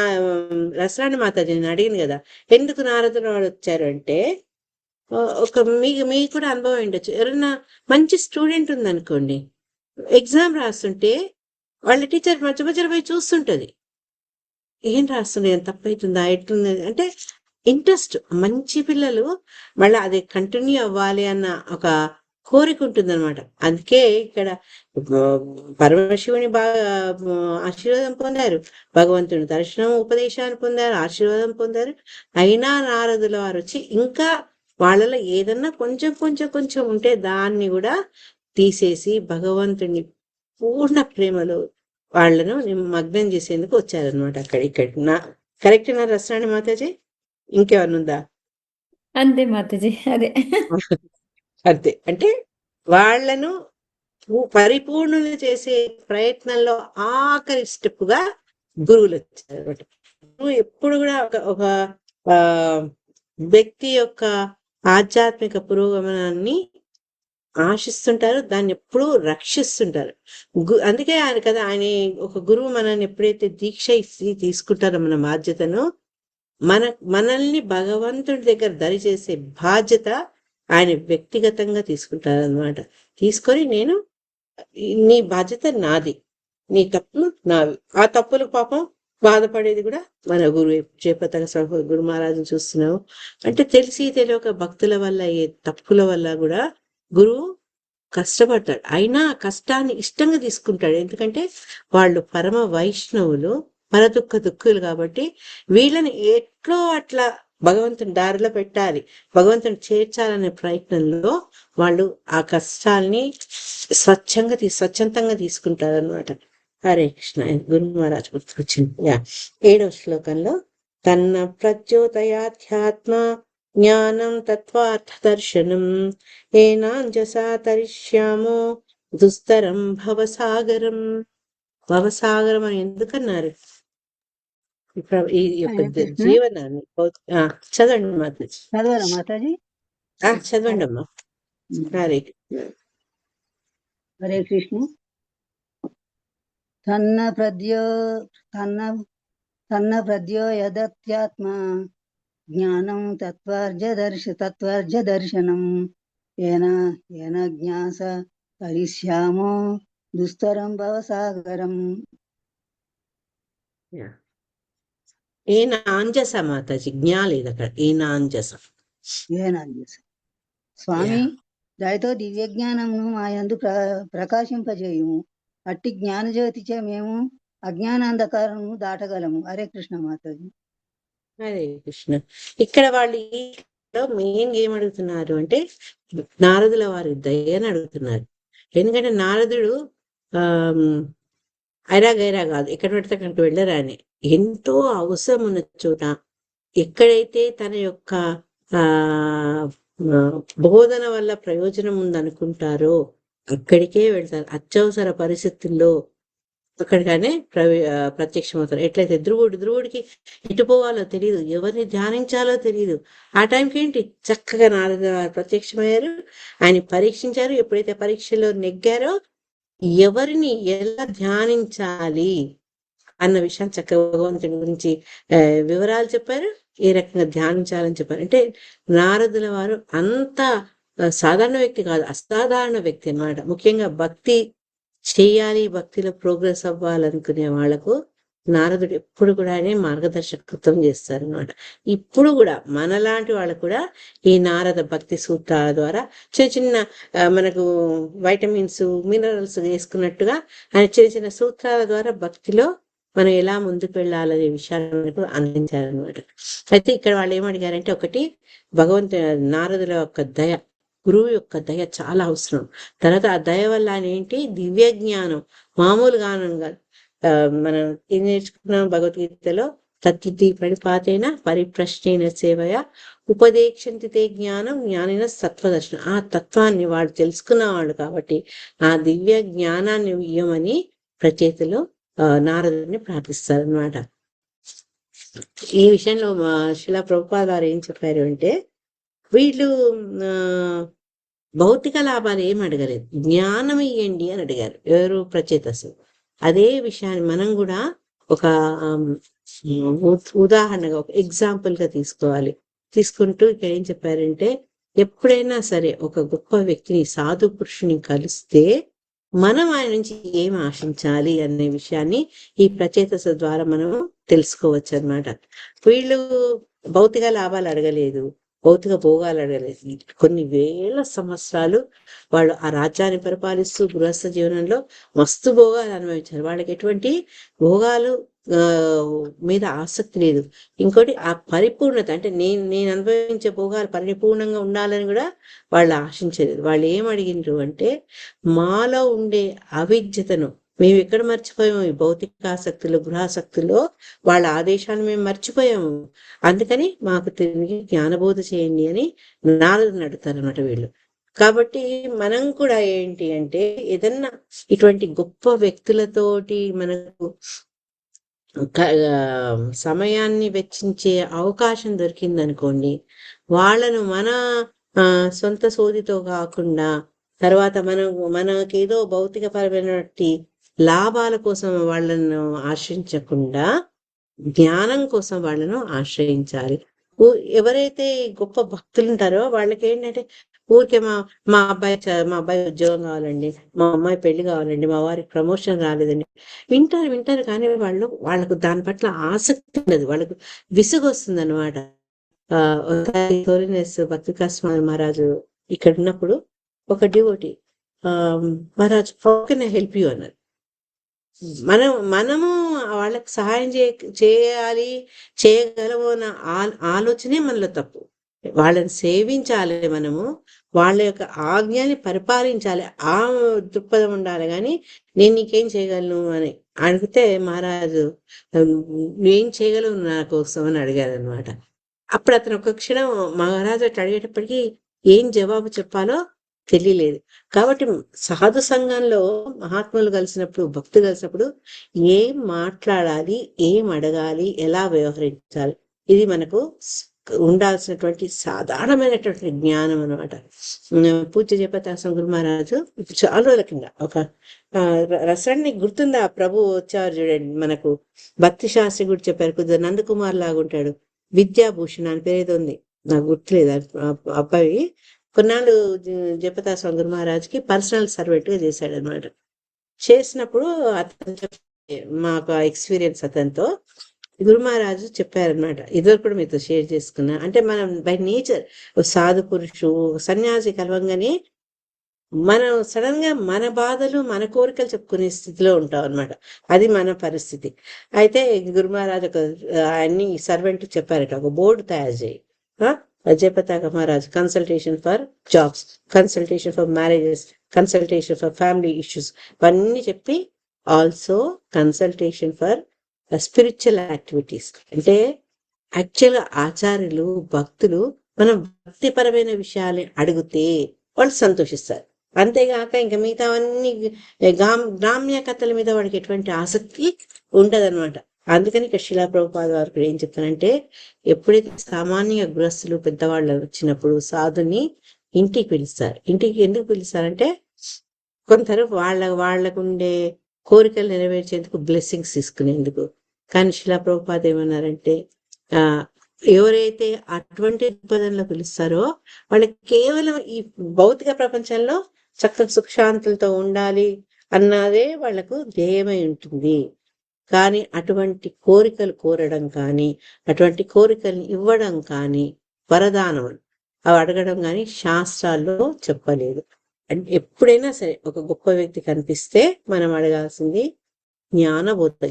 రసరాణి మాతాజీ నేను అడిగింది కదా ఎందుకు నారదులు వాళ్ళు వచ్చారు అంటే, ఒక మీకు కూడా అనుభవం ఉండొచ్చు. ఎవరైనా మంచి స్టూడెంట్ ఉందనుకోండి, ఎగ్జామ్ రాస్తుంటే వాళ్ళ టీచర్ మధ్య మధ్యలో పోయి చూస్తుంటది, ఏం రాస్తుంది, ఏం తప్పవుతుందా, ఎట్లుంది అంటే ఇంట్రెస్ట్. మంచి పిల్లలు మళ్ళీ అది కంటిన్యూ అవ్వాలి అన్న ఒక కోరిక ఉంటుంది అనమాట. అందుకే ఇక్కడ పరమశివుని బాగా ఆశీర్వాదం పొందారు, భగవంతుని దర్శనం ఉపదేశాన్ని పొందారు, ఆశీర్వాదం పొందారు. అయినా నారదుల వారు వచ్చి ఇంకా వాళ్ళలో ఏదన్నా కొంచెం కొంచెం కొంచెం ఉంటే దాన్ని కూడా తీసేసి భగవంతుని పూర్ణ ప్రేమలో వాళ్ళను మగ్నం చేసేందుకు వచ్చారనమాట. ఇక్కడ కరెక్ట్ నా రసరాణి మాతాజీ? ఇంకేమన్నా ఉందా? అంతే మాతాజీ, అదే అంతే. అంటే వాళ్ళను పరిపూర్ణులు చేసే ప్రయత్నంలో ఆఖరి స్టెప్గా గురువులు వచ్చారు. గురువు ఎప్పుడు కూడా ఒక ఆ వ్యక్తి యొక్క ఆధ్యాత్మిక పురోగమనాన్ని ఆశిస్తుంటారు, దాన్ని ఎప్పుడూ రక్షిస్తుంటారు. అందుకే ఆయన కదా, ఆయన ఒక గురువు మనల్ని ఎప్పుడైతే దీక్ష ఇచ్చి తీసుకుంటారో మన బాధ్యతను, మనల్ని భగవంతుడి దగ్గర దరి చేసే బాధ్యత ఆయన వ్యక్తిగతంగా తీసుకుంటారనమాట. తీసుకొని నీ బాధ్యత నాది, నీ తప్పులు నావి. ఆ తప్పులకు పాపం బాధపడేది కూడా మన గురువు. చేపతక గురు మహారాజును చూస్తున్నావు అంటే తెలిసి తెలియక భక్తుల వల్ల అయ్యే తప్పుల వల్ల కూడా గురువు కష్టపడతాడు. అయినా కష్టాన్ని ఇష్టంగా తీసుకుంటాడు. ఎందుకంటే వాళ్ళు పరమ వైష్ణవులు, దుఃఖులు కాబట్టి వీళ్ళని ఎట్లో అట్లా భగవంతుని దారిలో పెట్టాలి, భగవంతుని చేర్చాలనే ప్రయత్నంలో వాళ్ళు ఆ కష్టాల్ని స్వచ్ఛందంగా తీసుకుంటారు అనమాట. హరే కృష్ణ. గురు మహారాజ్ గుర్తుకొచ్చింది. 7వ శ్లోకంలో తన్న ప్రచోదయాధ్యాత్మ జ్ఞానం తత్వార్థ దర్శనం ఏనాంజసా తరిష్యామో దుస్తరం భవసాగరం. భవసాగరం అని ఎందుకన్నారు? ఈ యొక్క జీవనాన్ని చదవండి మాతాజీ. చదవాలా మాతాజీ? చదవండి అమ్మా. హరే హరే కృష్ణ. తన్న ప్రద్యో యదత్యాత్మ జ్ఞానం తత్వర్జ దర్శనం ఏన జ్ఞాస కరిష్యామో దుస్తరం భవసాగరం. ఏనాంజస మాతాజీ, జ్ఞా లేదు అక్కడ, ఏనాంజస. స్వామి దయతో దివ్య జ్ఞానమును మా యందు ప్రకాశింపజేయుము. అట్టి జ్ఞానజ్యోతిచే మేము అజ్ఞానాంధకారము దాటగలము. హరే కృష్ణ మాతాజీ. హరే కృష్ణ. ఇక్కడ వాళ్ళు మెయిన్ ఏం అడుగుతున్నారు అంటే నారదుల వారి దయని అడుగుతున్నారు. ఎందుకంటే నారదుడు ఐరాగైరా కాదు, ఎక్కడ పెడితే అక్కడికి వెళ్ళరాని, ఎంతో అవసరం ఉన్న చోట ఎక్కడైతే తన యొక్క బోధన వల్ల ప్రయోజనం ఉందనుకుంటారో అక్కడికే వెళ్తారు. అత్యవసర పరిస్థితుల్లో అక్కడిగానే ప్రత్యక్షమవుతారు. ఎట్లయితే ధ్రువుడికి ఎటు పోవాలో తెలియదు, ఎవరిని ధ్యానించాలో తెలియదు. ఆ టైంకి ఏంటి చక్కగా నారద ప్రత్యక్షమయ్యారు, ఆయన పరీక్షించారు. ఎప్పుడైతే పరీక్షలో నెగ్గారో ఎవరిని ఎలా ధ్యానించాలి అన్న విషయం చక్కగా భగవంతుడి గురించి వివరాలు చెప్పారు, ఏ రకంగా ధ్యానించాలని చెప్పారు. అంటే నారదుల వారు అంత సాధారణ వ్యక్తి కాదు, అసాధారణ వ్యక్తి అన్నమాట. ముఖ్యంగా భక్తి చేయాలి, భక్తిలో ప్రోగ్రెస్ అవ్వాలనుకునే వాళ్లకు నారదుడు ఎప్పుడు కూడా మార్గదర్శకత్వం చేస్తారు అనమాట. ఇప్పుడు కూడా మనలాంటి వాళ్ళకు కూడా ఈ నారద భక్తి సూత్రాల ద్వారా చిన్న చిన్న మనకు వైటమిన్స్, మినరల్స్ వేసుకున్నట్టుగా ఆయన చిన్న చిన్న సూత్రాల ద్వారా భక్తిలో మనం ఎలా ముందుకు వెళ్ళాలనే విషయాలను అందించారనమాట. అయితే ఇక్కడ వాళ్ళు ఏమడిగారంటే, ఒకటి నారదుల యొక్క దయ, గురువు యొక్క దయ చాలా అవసరం. తర్వాత ఆ దయ వల్ల ఆయన ఏంటి, దివ్య జ్ఞానం, మామూలు జ్ఞానం కాదు. మనం ఏం నేర్చుకున్నాం భగవద్గీతలో, తత్వితి ప్రణిపాతైన పరిప్రశ్నైన సేవయ ఉపదేక్షంతితే జ్ఞానం జ్ఞానిన సత్వదర్శనం. ఆ తత్వాన్ని వాళ్ళు తెలుసుకున్నవాళ్ళు కాబట్టి ఆ దివ్య జ్ఞానాన్ని ఇయ్యమని ప్రచేతలో నారదుడిని ప్రార్థిస్తారనమాట. ఈ విషయంలో శిలా ప్రభుపాద వారు ఏం చెప్పారు అంటే, వీళ్ళు భౌతిక లాభాలు ఏం అడగలేదు, జ్ఞానం ఇయ్యండి అని అడిగారు. ఎవరు? ప్రచేతసు. అదే విషయాన్ని మనం కూడా ఒక ఉదాహరణగా, ఒక ఎగ్జాంపుల్ గా తీసుకుంటూ ఇక్కడ ఏం చెప్పారంటే, ఎప్పుడైనా సరే ఒక గొప్ప వ్యక్తిని, సాధు పురుషుని కలిస్తే మనం ఆయన నుంచి ఏం ఆశించాలి అనే విషయాన్ని ఈ ప్రచేతస ద్వారా మనం తెలుసుకోవచ్చు అన్నమాట. వీళ్ళు భౌతిక లాభాలు అడగలేదు, భౌతిక భోగాలు అడగలేదు. కొన్ని వేల సంవత్సరాలు వాళ్ళు ఆ రాజ్యాన్ని పరిపాలిస్తూ గృహస్థ జీవనంలో మస్తు భోగాలు అనుభవించారు. వాళ్ళకి ఎటువంటి భోగాలు మీద ఆసక్తి లేదు. ఇంకోటి ఆ పరిపూర్ణత, అంటే నేను అనుభవించే భోగాలు పరిపూర్ణంగా ఉండాలని కూడా వాళ్ళు ఆశించలేదు. వాళ్ళు ఏం అడిగినారు అంటే, మాలో ఉండే అవిద్యతను మేము ఎక్కడ మర్చిపోయాము, ఈ భౌతిక ఆసక్తులు, గృహాసక్తుల్లో వాళ్ళ ఆదేశాన్ని మేము మర్చిపోయాము. అందుకని మాకు తిరిగి జ్ఞానబోధ చేయండి అని నారదుని అడుగుతారు అన్నమాట వీళ్ళు. కాబట్టి మనం కూడా ఏంటి అంటే ఏదన్నా ఇటువంటి గొప్ప వ్యక్తులతోటి మనకు సమయాన్ని వెచ్చించే అవకాశం దొరికిందనుకోండి, వాళ్ళను మన సొంత సోదితో కాకుండా తర్వాత మనకేదో భౌతికపరమైనటువంటి లాభాల కోసం వాళ్ళను ఆశ్రయించకుండా జ్ఞానం కోసం వాళ్ళను ఆశ్రయించాలి. ఎవరైతే గొప్ప భక్తులు ఉంటారో వాళ్ళకి ఏంటంటే ఊరికే మా అబ్బాయి ఉద్యోగం కావాలండి, మా అమ్మాయి పెళ్లి కావాలండి, మా వారికి ప్రమోషన్ రాలేదండి, వింటారు కానీ వాళ్ళకు దాని పట్ల ఆసక్తి ఉండదు, వాళ్ళకు విసుగు వస్తుంది అనమాట. మహారాజు ఇక్కడ ఉన్నప్పుడు ఒక devotee Maharaj how can I help you అన్నారు. మనము వాళ్ళకి సహాయం చేయాలి, చేయగలము అన్న ఆలోచనే మనలో తప్పు. వాళ్ళని సేవించాలి, మనము వాళ్ళ యొక్క ఆజ్ఞని పరిపాలించాలి, ఆ దృక్పథం ఉండాలి. కానీ నేను నీకేం చేయగలను అని అడిగితే మహారాజు నువ్వేం చేయగలవు నా కోసం అని అడిగారు అనమాట. అప్పుడు అతను ఒక క్షణం మహారాజు అట్లా అడిగేటప్పటికీ ఏం జవాబు చెప్పాలో తెలియలేదు. కాబట్టి సాధు సంఘంలో మహాత్ములు కలిసినప్పుడు, భక్తులు కలిసినప్పుడు ఏం మాట్లాడాలి, ఏం అడగాలి, ఎలా వ్యవహరించాలి, ఇది మనకు ఉండాల్సినటువంటి సాధారణమైనటువంటి జ్ఞానం అనమాట. పూజ్య జయప్రకాశం గురు మహారాజు చాలా రోజుల కింద ఒక రసాన్ని గుర్తుందా, ప్రభు వచ్చారు చూడండి, మనకు భక్తి శాస్త్రి గురించి చెప్పారు, కొద్దిగా నందకుమార్ లాగా ఉంటాడు, విద్యాభూషణ్ అని పేరేదో ఉంది, నాకు గుర్తులేదు. అబ్బాయి కొన్నాళ్ళు జయప్రకాశం గురు మహారాజుకి పర్సనల్ సర్వెంట్ గా చేశాడు అనమాట. చేసినప్పుడు అతను మాకు ఎక్స్పీరియన్స్ అతనితో గురు మహారాజు చెప్పారనమాట, ఇదివరకు కూడా మీతో షేర్ చేసుకున్నా. అంటే మనం బై నేచర్ సాధు పురుషుడు సన్యాసి కలవంగానే మనం సడన్ గా మన బాధలు మన కోరికలు చెప్పుకునే స్థితిలో ఉంటాం అనమాట. అది మన పరిస్థితి. అయితే గురు మహారాజు అన్ని సర్వెంట్ చెప్పారట, ఒక బోర్డు తయారు చేయి, Jayapataka Maharaj consultation for jobs, consultation for marriages, consultation for family issues, ఇవన్నీ చెప్పి also consultation for spiritual activities. అంటే యాక్చువల్గా ఆచార్యులు భక్తులు మనం భక్తిపరమైన విషయాలు అడిగితే వాళ్ళు సంతోషిస్తారు. అంతేగాక ఇంకా మిగతావన్నీ గ్రామ్య కథల మీద వాడికి ఎటువంటి ఆసక్తి ఉండదన్నమాట. అందుకని ఇక్కడ శిలా ప్రభుపాద వారు ఏం చెప్తారంటే, ఎప్పుడైతే సామాన్య గృహస్థులు పెద్దవాళ్ళు వచ్చినప్పుడు సాధుని ఇంటికి పిలుస్తారు. ఇంటికి ఎందుకు పిలుస్తారంటే కొందరు వాళ్ళకు ఉండే కోరికలు నెరవేర్చేందుకు బ్లెస్సింగ్స్ తీసుకునేందుకు. కానీ శిలా ప్రభుపాద ఏమన్నారంటే, ఎవరైతే అటువంటి దృక్పథంలో పిలుస్తారో వాళ్ళకి కేవలం ఈ భౌతిక ప్రపంచంలో చక్కగా సుఖశాంతులతో ఉండాలి అన్నదే వాళ్లకు ధ్యేయమై ఉంటుంది. కానీ అటువంటి కోరికలు కోరడం కానీ, అటువంటి కోరికల్ని ఇవ్వడం కానీ, వరదానములు అవి అడగడం కానీ శాస్త్రాల్లో చెప్పలేదు. అంటే ఎప్పుడైనా సరే ఒక గొప్ప వ్యక్తి కనిపిస్తే మనం అడగాల్సింది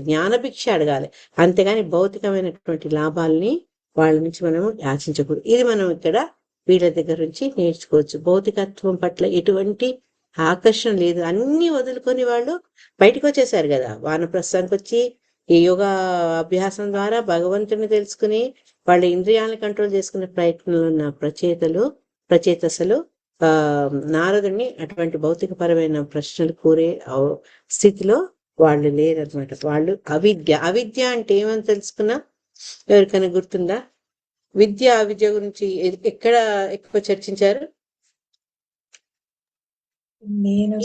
జ్ఞానభిక్ష అడగాలి, అంతేగాని భౌతికమైనటువంటి లాభాలని వాళ్ళ నుంచి మనము యాచించకూడదు. ఇది మనం ఇక్కడ వీళ్ళ దగ్గర నుంచి నేర్చుకోవచ్చు. భౌతికత్వం పట్ల ఎటువంటి ఆకర్షణ లేదు, అన్ని వదులుకొని వాళ్ళు బయటకు వచ్చేసారు కదా. వానప్రస్థానికి వచ్చి ఈ యోగా అభ్యాసం ద్వారా భగవంతుని తెలుసుకుని వాళ్ళ ఇంద్రియాలను కంట్రోల్ చేసుకునే ప్రయత్నంలో ఉన్న ప్రచేతసలు నారదుని అటువంటి భౌతికపరమైన ప్రశ్నలు కోరే స్థితిలో వాళ్ళు లేరనమాట. వాళ్ళు అవిద్య అంటే ఏమని తెలుసుకున్నా ఎవరికైనా గుర్తుందా? అవిద్య గురించి ఎక్కడ ఎక్కువ చర్చించారు? నేను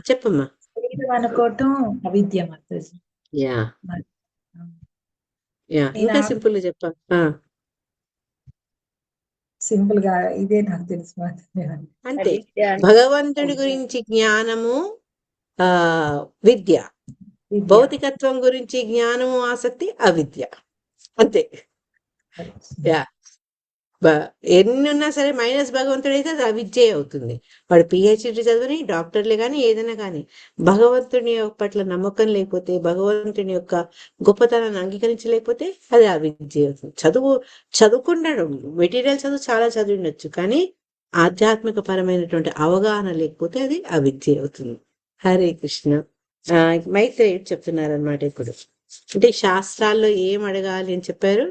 చెప్పమ్మా. శరీరం అనుకోవటం అవిద్య. ఇంకా సింపుల్ చెప్పా. సింపుల్ గా ఇదే నాకు తెలుసు. అంతే, భగవంతుడి గురించి జ్ఞానము విద్య, భౌతికత్వం గురించి జ్ఞానము ఆసక్తి అవిద్య, అంతే. ఎన్ని ఉన్నా సరే మైనస్ భగవంతుడు అయితే అది అవిద్యే అవుతుంది. వాడు పిహెచ్డి చదువుని డాక్టర్లే కానీ ఏదైనా కానీ భగవంతుని పట్ల నమ్మకం లేకపోతే, భగవంతుని యొక్క గొప్పతనాన్ని అంగీకరించలేకపోతే అది అవిద్య అవుతుంది. చదువుకున్నాడు, మెటీరియల్ చాలా చదివిండొచ్చు, కానీ ఆధ్యాత్మిక పరమైనటువంటి అవగాహన లేకపోతే అది అవిద్య అవుతుంది. హరే కృష్ణ. మైత్రేయుడు చెప్తున్నారనమాట ఇప్పుడు. అంటే శాస్త్రాల్లో ఏం అడగాలి అని చెప్పారు?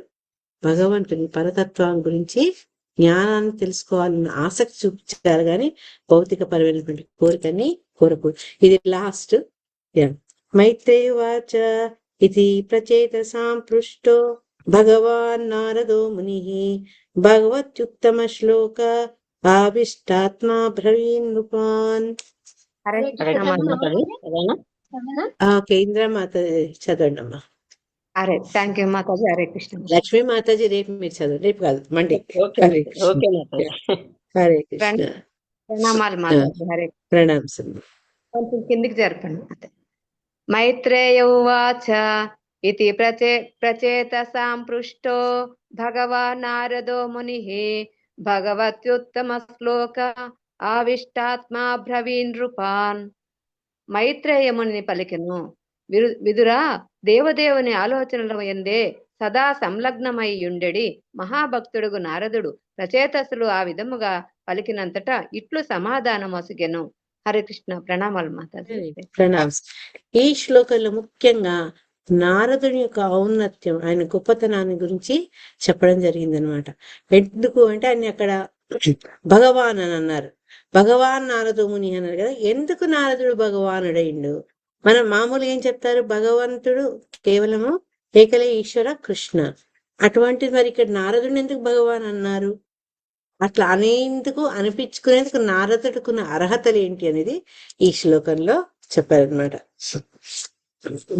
భగవంతుని పరతత్వం గురించి జ్ఞానాన్ని తెలుసుకోవాలన్న ఆసక్తి చూపించారు కానీ భౌతిక పరమైనటువంటి కోరికని కోరకూడదు. ఇది లాస్ట్. మైత్రేయవాచ ఇది ప్రచేతసాం పృష్టో భగవాన్ నారదో ముని భగవత్యుత్తమ శ్లోక ఆవిష్టాత్మా బ్రవీన్ నృపాన్. ఓకే, ఇంద్రమాత చదవండి అమ్మా. అరే థ్యాంక్ యూ మాతాజీ. హరే కృష్ణ. లక్ష్మీ మాతాజీ రేపు మీరు చదవండి, రేపు కాదు Monday. Okay Hare Krishna. Okay Mataji. Hare Krishna. ప్రణామాలు మాతాజీ. హరే ప్రణామ. కొంచెం కిందికి జరపండి. అదే మైత్రేయ ఉవాచ ఇతి ప్రచేతసాం పృష్టో భగవాన్ నారదో ముని భగవత్యుత్తమ శ్లోక ఆవిష్టాత్మా బ్రవీన్ నృపాన్. మైత్రేయముని పలికెను, విదురా, దేవదేవుని ఆలోచనల యందే సదా సంలగ్నమయ్యుండెడి మహాభక్తుడుగు నారదుడు ప్రచేతసులు ఆ విధముగా పలికినంతటా ఇట్లు సమాధానం ఒసగెను. హరే కృష్ణ. ప్రణామాలు మాతాజీ. ప్రణామ. ఈ శ్లోకంలో ముఖ్యంగా నారదుని యొక్క ఔన్నత్యం, ఆయన గొప్పతనాన్ని గురించి చెప్పడం జరిగింది అనమాట. ఎందుకు అంటే ఆయన అక్కడ భగవాన్ అని అన్నారు, భగవాన్ నారదముని అన్నారు కదా. ఎందుకు నారదుడు భగవానుడైండు? మనం మామూలుగా ఏం చెప్తారు, భగవంతుడు కేవలము ఏకలే ఈశ్వర కృష్ణ. అటువంటిది మరి ఇక్కడ నారదుడిని ఎందుకు భగవాన్ అన్నారు? అట్లా అనేందుకు అనిపించుకునేందుకు నారదుడుకున్న అర్హతలు ఏంటి అనేది ఈ శ్లోకంలో చెప్పారనమాట.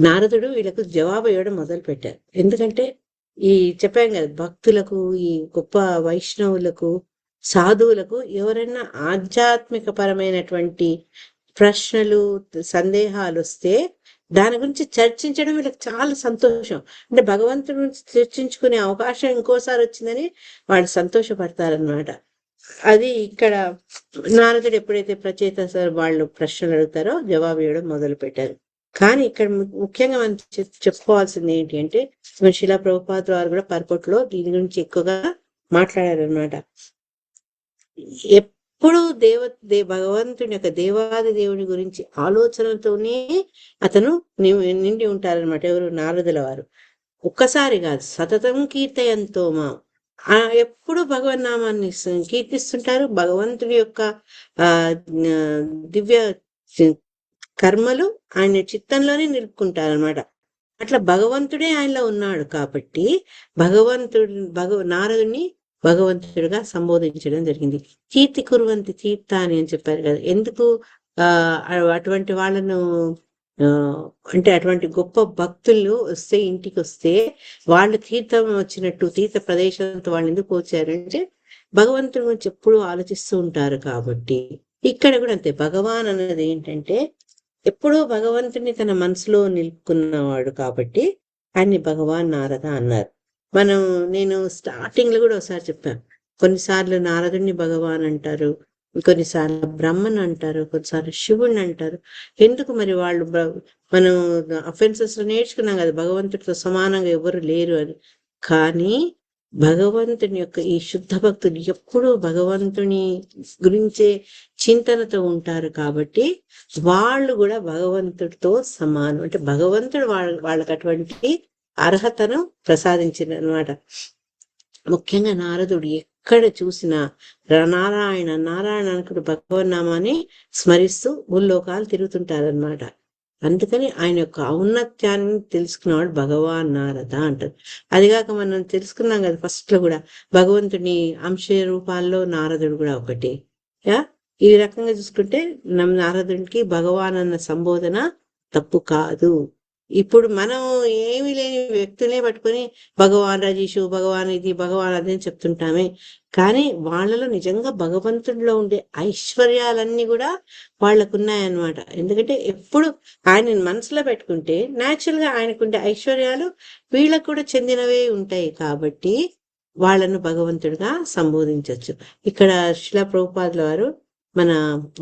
నారదుడు వీళ్ళకు జవాబు ఇవ్వడం మొదలు పెట్టారు. ఎందుకంటే ఈ చెప్పాం కదా, భక్తులకు, ఈ గొప్ప వైష్ణవులకు, సాధువులకు ఎవరైనా ఆధ్యాత్మిక పరమైనటువంటి ప్రశ్నలు, సందేహాలు వస్తే దాని గురించి చర్చించడం వీళ్ళకి చాలా సంతోషం. అంటే భగవంతుడి గురించి చర్చించుకునే అవకాశం ఇంకోసారి వచ్చిందని వాళ్ళు సంతోషపడతారనమాట. అది ఇక్కడ నారదుడు ఎప్పుడైతే ప్రచేత వాళ్ళు ప్రశ్నలు అడుగుతారో జవాబు ఇవ్వడం మొదలు పెట్టారు. కానీ ఇక్కడ ముఖ్యంగా మనం చెప్పుకోవాల్సింది ఏంటి అంటే, శిలా ప్రభుపాద వారు కూడా పర్పట్లో దీని గురించి ఎక్కువగా మాట్లాడారనమాట. ఎప్పుడు భగవంతుని యొక్క దేవాది దేవుని గురించి ఆలోచనలతోనే అతను నిండి ఉంటారనమాట. ఎవరు? నారదుల వారు. ఒక్కసారి కాదు, సతతం కీర్తయంతోమా, ఎప్పుడు భగవన్నామాన్ని కీర్తిస్తుంటారు. భగవంతుని యొక్క దివ్య కర్మలు ఆయన చిత్తంలోనే నిలుపుకుంటారనమాట. అట్లా భగవంతుడే ఆయనలో ఉన్నాడు కాబట్టి నారదుని భగవంతుడిగా సంబోధించడం జరిగింది. కీర్తి కుర్వంతి తీర్థాని అని చెప్పారు కదా. ఎందుకు అటువంటి వాళ్ళను అంటే అటువంటి గొప్ప భక్తులు వస్తే, ఇంటికి వస్తే వాళ్ళు తీర్థం వచ్చినట్టు తీర్థ ప్రదేశంతో వాళ్ళు ఎందుకు వచ్చారంటే భగవంతుడి గురించి ఎప్పుడు ఆలోచిస్తూ ఉంటారు కాబట్టి. ఇక్కడ కూడా అంతే. భగవాన్ అన్నది ఏంటంటే ఎప్పుడూ భగవంతుని తన మనసులో నిలుపుకున్నవాడు కాబట్టి ఆయన్ని భగవాన్ నారద అన్నారు. నేను స్టార్టింగ్ లో కూడా ఒకసారి చెప్పాను, కొన్నిసార్లు నారదుడిని భగవాన్ అంటారు, కొన్నిసార్లు బ్రహ్మన్ అంటారు, కొన్నిసార్లు శివుణ్ణి అంటారు. ఎందుకు మరి వాళ్ళు మనం అఫెన్సెస్ లో నేర్చుకున్నాం కదా, భగవంతుడితో సమానంగా ఎవరు లేరు అని. కానీ భగవంతుని యొక్క ఈ శుద్ధ భక్తులు ఎప్పుడూ భగవంతుని గురించే చింతనతో ఉంటారు కాబట్టి వాళ్ళు కూడా భగవంతుడితో సమానం. అంటే భగవంతుడు వాళ్ళకి అటువంటి అర్హతను ప్రసాదించిన అనమాట. ముఖ్యంగా నారదుడు ఎక్కడ చూసినా నారాయణ నారాయణ అనుకుంటూ భగవన్నామాన్ని స్మరిస్తూ భూలోకాలు తిరుగుతుంటారనమాట. అందుకని ఆయన యొక్క ఔన్నత్యాన్ని తెలుసుకున్నవాడు భగవాన్ నారద అంటారు. అదిగాక మనం తెలుసుకున్నాం కదా ఫస్ట్ లో కూడా, భగవంతుని అంశ రూపాల్లో నారదుడు కూడా ఒకటి. ఈ రకంగా చూసుకుంటే నారదుడికి భగవాన్ అన్న సంబోధన తప్పు కాదు. ఇప్పుడు మనం ఏమీ లేని వ్యక్తులే పట్టుకొని భగవాన్ రజీషు, భగవాన్ ఇది, భగవాన్ అది అని చెప్తుంటామే. కానీ వాళ్ళలో నిజంగా భగవంతుడిలో ఉండే ఐశ్వర్యాలన్నీ కూడా వాళ్ళకు ఉన్నాయన్నమాట. ఎందుకంటే ఎప్పుడు ఆయన మనసులో పెట్టుకుంటే న్యాచురల్ గా ఆయనకుండే ఐశ్వర్యాలు వీళ్ళకు కూడా చెందినవే ఉంటాయి కాబట్టి వాళ్ళను భగవంతుడిగా సంబోధించవచ్చు. ఇక్కడ శిలా ప్రభుపాదుల వారు మన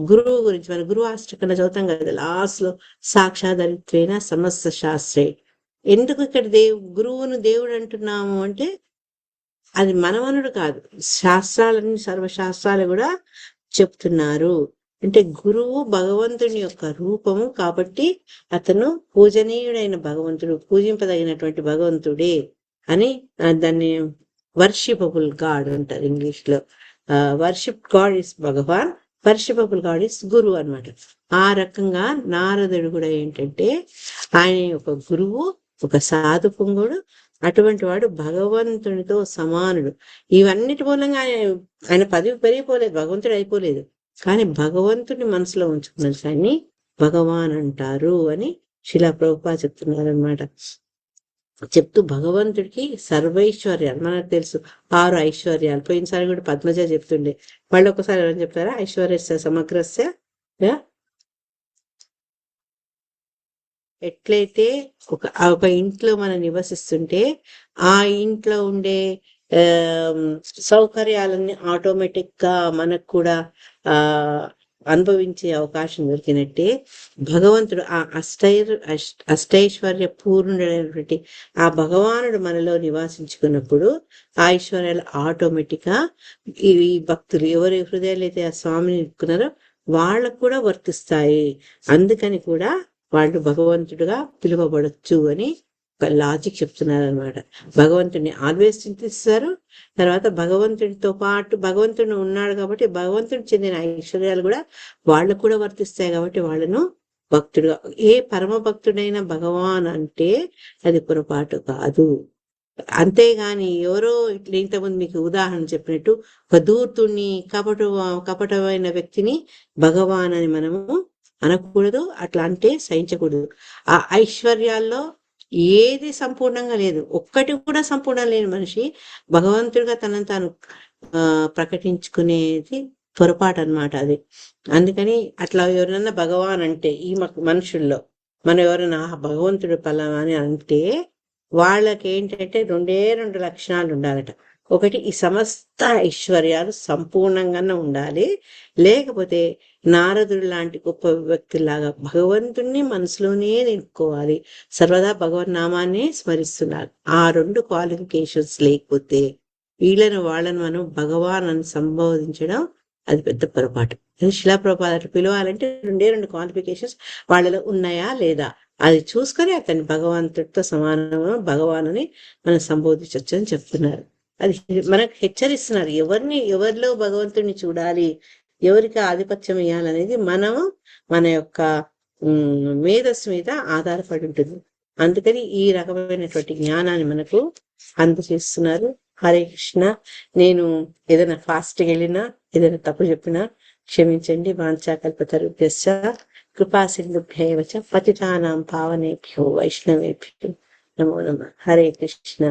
గురువు గురించి, మన గురువు అష్టకంలో చదువుతాం కదా లాస్ట్ లో, సాక్షాదరిత్వేన సమస్త శాస్త్రే. ఎందుకు ఇక్కడ గురువును దేవుడు అంటున్నాము అంటే అది మనమనుడు కాదు, శాస్త్రాలన్నీ సర్వశాస్త్రాలు కూడా చెప్తున్నారు. అంటే గురువు భగవంతుని యొక్క రూపము కాబట్టి అతను పూజనీయుడైన భగవంతుడు, పూజింపదగినటువంటి భగవంతుడే అని దాన్ని వర్షిపబుల్ గాడ్ అంటారు ఇంగ్లీష్లో. Worship god is Bhagavan, worshipable god is గురువు అన్నమాట. ఆ రకంగా నారదుడు కూడా ఏంటంటే ఆయన ఒక గురువు, ఒక సాధు పొంగుడు, అటువంటి వాడు భగవంతునితో సమానుడు. ఇవన్నిటి మూలంగా ఆయన పదవి పెరిగిపోలేదు, భగవంతుడు అయిపోలేదు, కానీ భగవంతుని మనసులో ఉంచుకున్నది కానీ భగవాన్ అంటారు అని శిలా ప్రభుపాద చెప్తున్నారు అనమాట. చెప్తూ భగవంతుడికి సర్వైశ్వర్యాలు మనకు తెలుసు, 6 ఐశ్వర్యాలు. పోయినసారి కూడా పద్మజ చెప్తుండే, మళ్ళీ ఒకసారి ఏమని చెప్తారా? ఐశ్వర్యస్య సమగ్రస్య, ఎట్లయితే ఒక ఇంట్లో మనం నివసిస్తుంటే ఆ ఇంట్లో ఉండే సౌకర్యాలన్నీ ఆటోమేటిక్ గా మనకు కూడా అనుభవించే అవకాశం దొరికినట్టే భగవంతుడు ఆ అష్టైశ్వర్య పూర్ణుడైనటువంటి ఆ భగవానుడు మనలో నివాసించుకున్నప్పుడు ఆ ఐశ్వర్యాలు ఆటోమేటిక్ గా ఈ భక్తులు ఎవరి హృదయాలు అయితే ఆ స్వామిని నిలుపుకున్నారో వాళ్ళకు కూడా వర్తిస్తాయి. అందుకని కూడా వాళ్ళు భగవంతుడుగా పిలువబడచ్చు అని ఒక లాజిక్ చెప్తున్నారు అనమాట. భగవంతుడిని ఆల్వేస్ చింతిస్తారు, తర్వాత భగవంతుడితో పాటు భగవంతుడు ఉన్నాడు కాబట్టి భగవంతుడికి చెందిన ఐశ్వర్యాలు కూడా వాళ్ళకు కూడా వర్తిస్తాయి కాబట్టి వాళ్ళను భక్తుడుగా, ఏ పరమ భక్తుడైన భగవాన్ అంటే అది పొరపాటు కాదు. అంతేగాని ఎవరో ఇట్లా ఇంతకుముందు మీకు ఉదాహరణ చెప్పినట్టు ఒక దూర్తుని కపటమైన వ్యక్తిని భగవాన్ అని మనము అనకూడదు, అట్లా అంటే సహించకూడదు. ఆ ఐశ్వర్యాల్లో ఏది సంపూర్ణంగా లేదు, ఒక్కటి కూడా సంపూర్ణం లేని మనిషి భగవంతుడిగా తనను తాను ప్రకటించుకునేది పొరపాటు అన్నమాట అది. అందుకని అట్లా ఎవరైనా భగవాన్ అంటే ఈ మనుషుల్లో మనం ఎవరైనా భగవంతుడు పలానా అని అంటే వాళ్ళకి ఏంటంటే 2 లక్షణాలు ఉండాలట. ఒకటి, ఈ సమస్త ఐశ్వర్యాలు సంపూర్ణంగానే ఉండాలి, లేకపోతే నారదుడు లాంటి గొప్ప వ్యక్తులాగా భగవంతుణ్ణి మనసులోనే నిలుపుకోవాలి, సర్వదా భగవన్ నామాన్ని స్మరిస్తున్నారు. ఆ 2 క్వాలిఫికేషన్స్ లేకపోతే వాళ్ళని మనం భగవాన్ అని సంబోధించడం అది పెద్ద పొరపాటు. శిలా ప్రభుపాద పిలవాలంటే 2 క్వాలిఫికేషన్స్ వాళ్ళలో ఉన్నాయా లేదా అది చూసుకొని అతన్ని భగవంతుడితో సమానము భగవాన్ అని మనం సంబోధించవచ్చు అని చెప్తున్నారు. అది మనకు హెచ్చరిస్తున్నారు. ఎవరిలో భగవంతుడిని చూడాలి, ఎవరికి ఆధిపత్యం ఇవ్వాలనేది మనము మన యొక్క మేధస్సు మీద ఆధారపడి ఉంటుంది. అందుకని ఈ రకమైనటువంటి జ్ఞానాన్ని మనకు అందజేస్తున్నారు. హరే కృష్ణ. నేను ఏదైనా ఫాస్ట్గా వెళ్ళినా ఏదైనా తప్పు చెప్పినా క్షమించండి. వాంఛాకల్పతరుభ్యశ్చ కృపాసింధుభ్యైవ చ పతితానాం పావనేభ్యో వైష్ణవేభ్యో నమో నమః. హరే కృష్ణ.